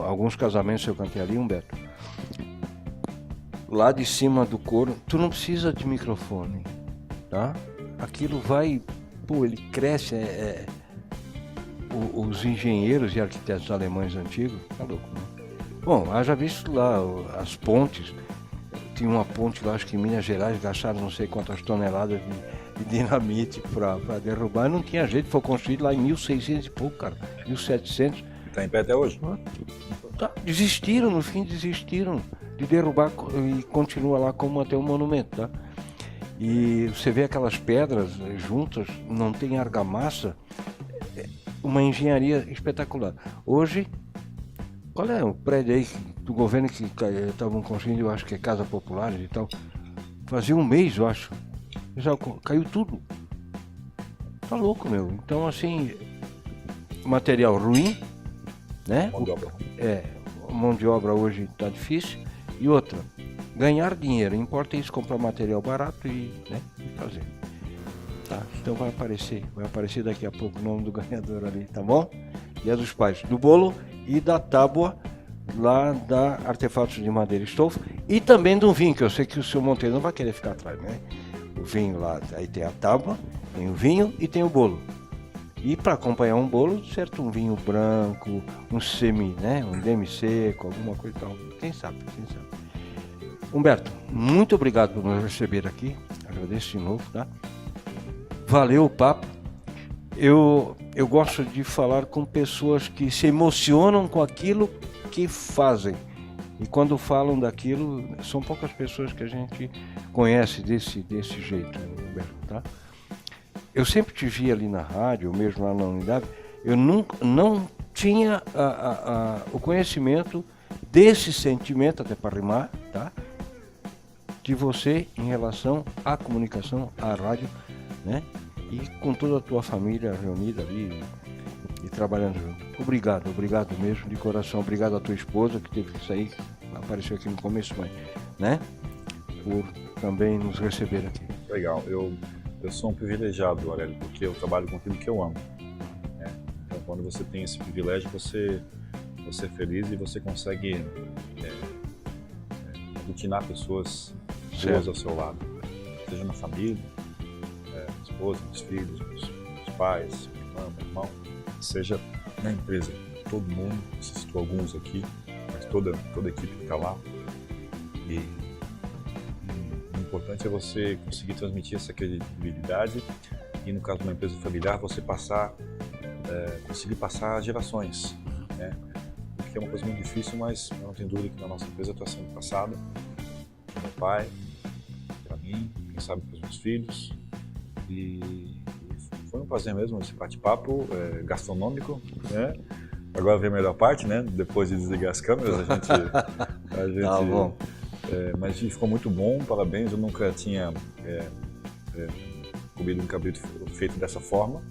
S1: Alguns casamentos eu cantei ali, Humberto. Lá de cima do coro, tu não precisa de microfone, tá? Aquilo vai, pô, ele cresce. Os engenheiros e arquitetos alemães antigos, tá louco, né? Bom, haja visto lá as pontes. Tinha uma ponte lá, acho que em Minas Gerais, gastaram não sei quantas toneladas de dinamite para derrubar. Não tinha jeito, foi construído lá em 1600 e pouco, cara, 1700.
S2: Está em pé até hoje?
S1: Tá, desistiram de derrubar e continua lá como até um monumento, tá? E você vê aquelas pedras juntas, não tem argamassa, uma engenharia espetacular. Hoje, qual é o prédio aí do governo que estavam construindo, eu acho que é Casa Popular e tal, fazia um mês, eu acho, já caiu tudo. Tá louco, meu. Então, assim, material ruim, né? Mão de obra hoje tá difícil. E outra, ganhar dinheiro, importa isso, comprar material barato e fazer. Tá, então vai aparecer daqui a pouco o nome do ganhador ali, tá bom? E é dos pais, do bolo e da tábua lá da Artefatos de Madeira Estofo e também do vinho, que eu sei que o seu Monteiro não vai querer ficar atrás, né? O vinho lá, aí tem a tábua, tem o vinho e tem o bolo. E para acompanhar um bolo, certo, um vinho branco, um semi, né? Um demi-seco, alguma coisa e tal. Quem sabe. Humberto, muito obrigado por nos receber aqui, agradeço de novo, tá? Valeu o papo. Eu gosto de falar com pessoas que se emocionam com aquilo que fazem. E quando falam daquilo, são poucas pessoas que a gente conhece desse jeito, Humberto, tá? Eu sempre te vi ali na rádio, mesmo lá na unidade, eu não tinha o conhecimento desse sentimento, até para rimar, tá? De você em relação à comunicação, à rádio, né? E com toda a tua família reunida ali e trabalhando junto. Obrigado mesmo, de coração. Obrigado à tua esposa que teve que sair, apareceu aqui no começo, mas, né? Por também nos receber aqui.
S2: Legal, eu sou um privilegiado, Aurélio, porque eu trabalho com aquilo que eu amo. Né? Então, quando você tem esse privilégio, você é feliz e você consegue aglutinar pessoas boas ao seu lado, seja na família, esposa, meus filhos, meus pais, minha irmã, meu irmão, seja na empresa, todo mundo, você citou alguns aqui, mas toda a equipe que está lá. E o importante é você conseguir transmitir essa credibilidade e, no caso de uma empresa familiar, você conseguir passar gerações, né? Porque é uma coisa muito difícil, mas eu não tenho dúvida que na nossa empresa está sendo passada para meu pai, para mim, quem sabe para os meus filhos. E foi um prazer mesmo esse bate-papo gastronômico, né? Agora vem a melhor parte, né? Depois de desligar as câmeras, a gente tá bom. Mas ficou muito bom, parabéns. Eu nunca tinha comido um cabrito feito dessa forma.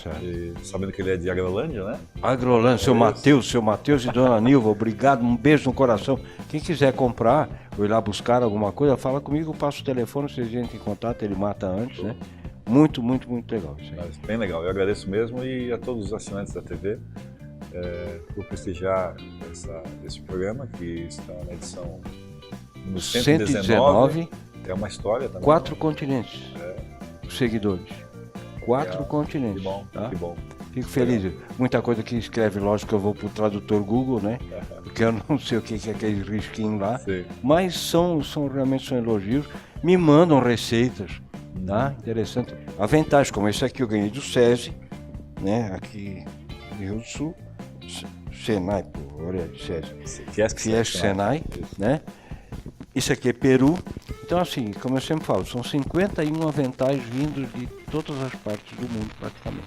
S1: Certo.
S2: E sabendo que ele é de Agrolândia, né?
S1: Agrolândia, seu Matheus e dona Nilva, obrigado, um beijo no coração. Quem quiser comprar ou ir lá buscar alguma coisa, fala comigo, eu passo o telefone, se a gente em contato, ele mata antes, né? Muito, muito, muito legal isso aí.
S2: Bem legal, eu agradeço mesmo e a todos os assinantes da TV por prestigiar esse programa, que está na edição número 119. É uma história também.
S1: 4 continentes, seguidores. 4 continentes.
S2: Que bom,
S1: tá?
S2: que bom.
S1: Fico feliz. Muita coisa que escreve, lógico que eu vou pro tradutor Google, né? Porque eu não sei o que é aquele risquinho lá.
S2: Sim.
S1: Mas realmente são elogios. Me mandam receitas, tá? Interessante. Aventais, como esse aqui eu ganhei do SESI, né? Aqui no Rio do Sul. Senai, pô, olha aí, SESI. Fiesc Senai, né? Isso aqui é Peru. Então, assim, como eu sempre falo, são 51 aventais vindos de todas as partes do mundo, praticamente.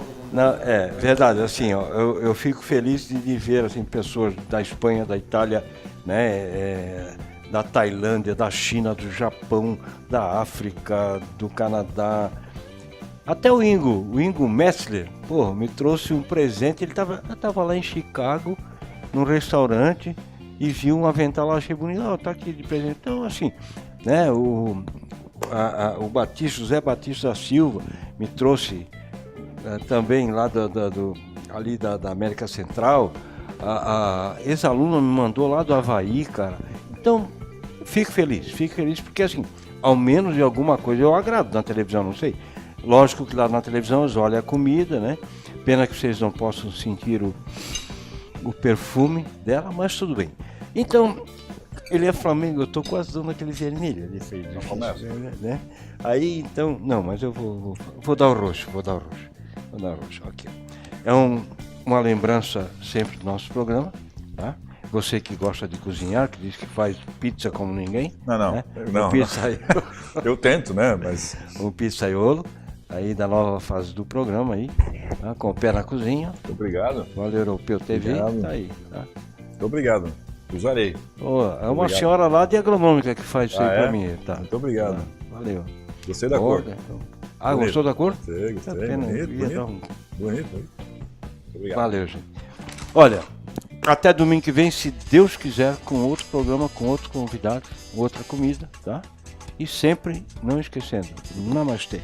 S1: É verdade, assim, ó, eu fico feliz de ver assim, pessoas da Espanha, da Itália, né, da Tailândia, da China, do Japão, da África, do Canadá. Até o Ingo Metzler, pô, me trouxe um presente. Ele tava lá em Chicago, num restaurante, e viu um avental lá, achei bonito, tá aqui de presente. Então, assim, né, o José Batista da Silva me trouxe também lá ali da América Central. A ex-aluna me mandou lá do Havaí, cara. Então, fico feliz porque, assim, ao menos de alguma coisa eu agrado na televisão, não sei. Lógico que lá na televisão eles olham a comida, né? Pena que vocês não possam sentir o perfume dela, mas tudo bem. Então, ele é Flamengo, eu tô quase dando aquele vermelho. Ele fez isso, né? Aí, então, não, mas eu vou dar o roxo, ok. É uma lembrança sempre do nosso programa, tá? Você que gosta de cozinhar, que diz que faz pizza como ninguém.
S2: Não.
S1: Né?
S2: Não. Eu tento, né? Mas...
S1: Um pizzaiolo. Aí da nova fase do programa aí, tá? Com o pé na cozinha.
S2: Muito obrigado.
S1: Valeu Europeu TV, obrigado. Tá aí, tá?
S2: Muito obrigado, usarei.
S1: É uma senhora lá de agronômica que faz isso aí pra mim, tá?
S2: Muito obrigado.
S1: Valeu.
S2: Gostei da cor.
S1: Então. Gostou da cor?
S2: Gostei. Bonito. Obrigado.
S1: Valeu, gente. Olha, até domingo que vem, se Deus quiser, com outro programa, com outro convidado, outra comida, tá? E sempre, não esquecendo, namastê.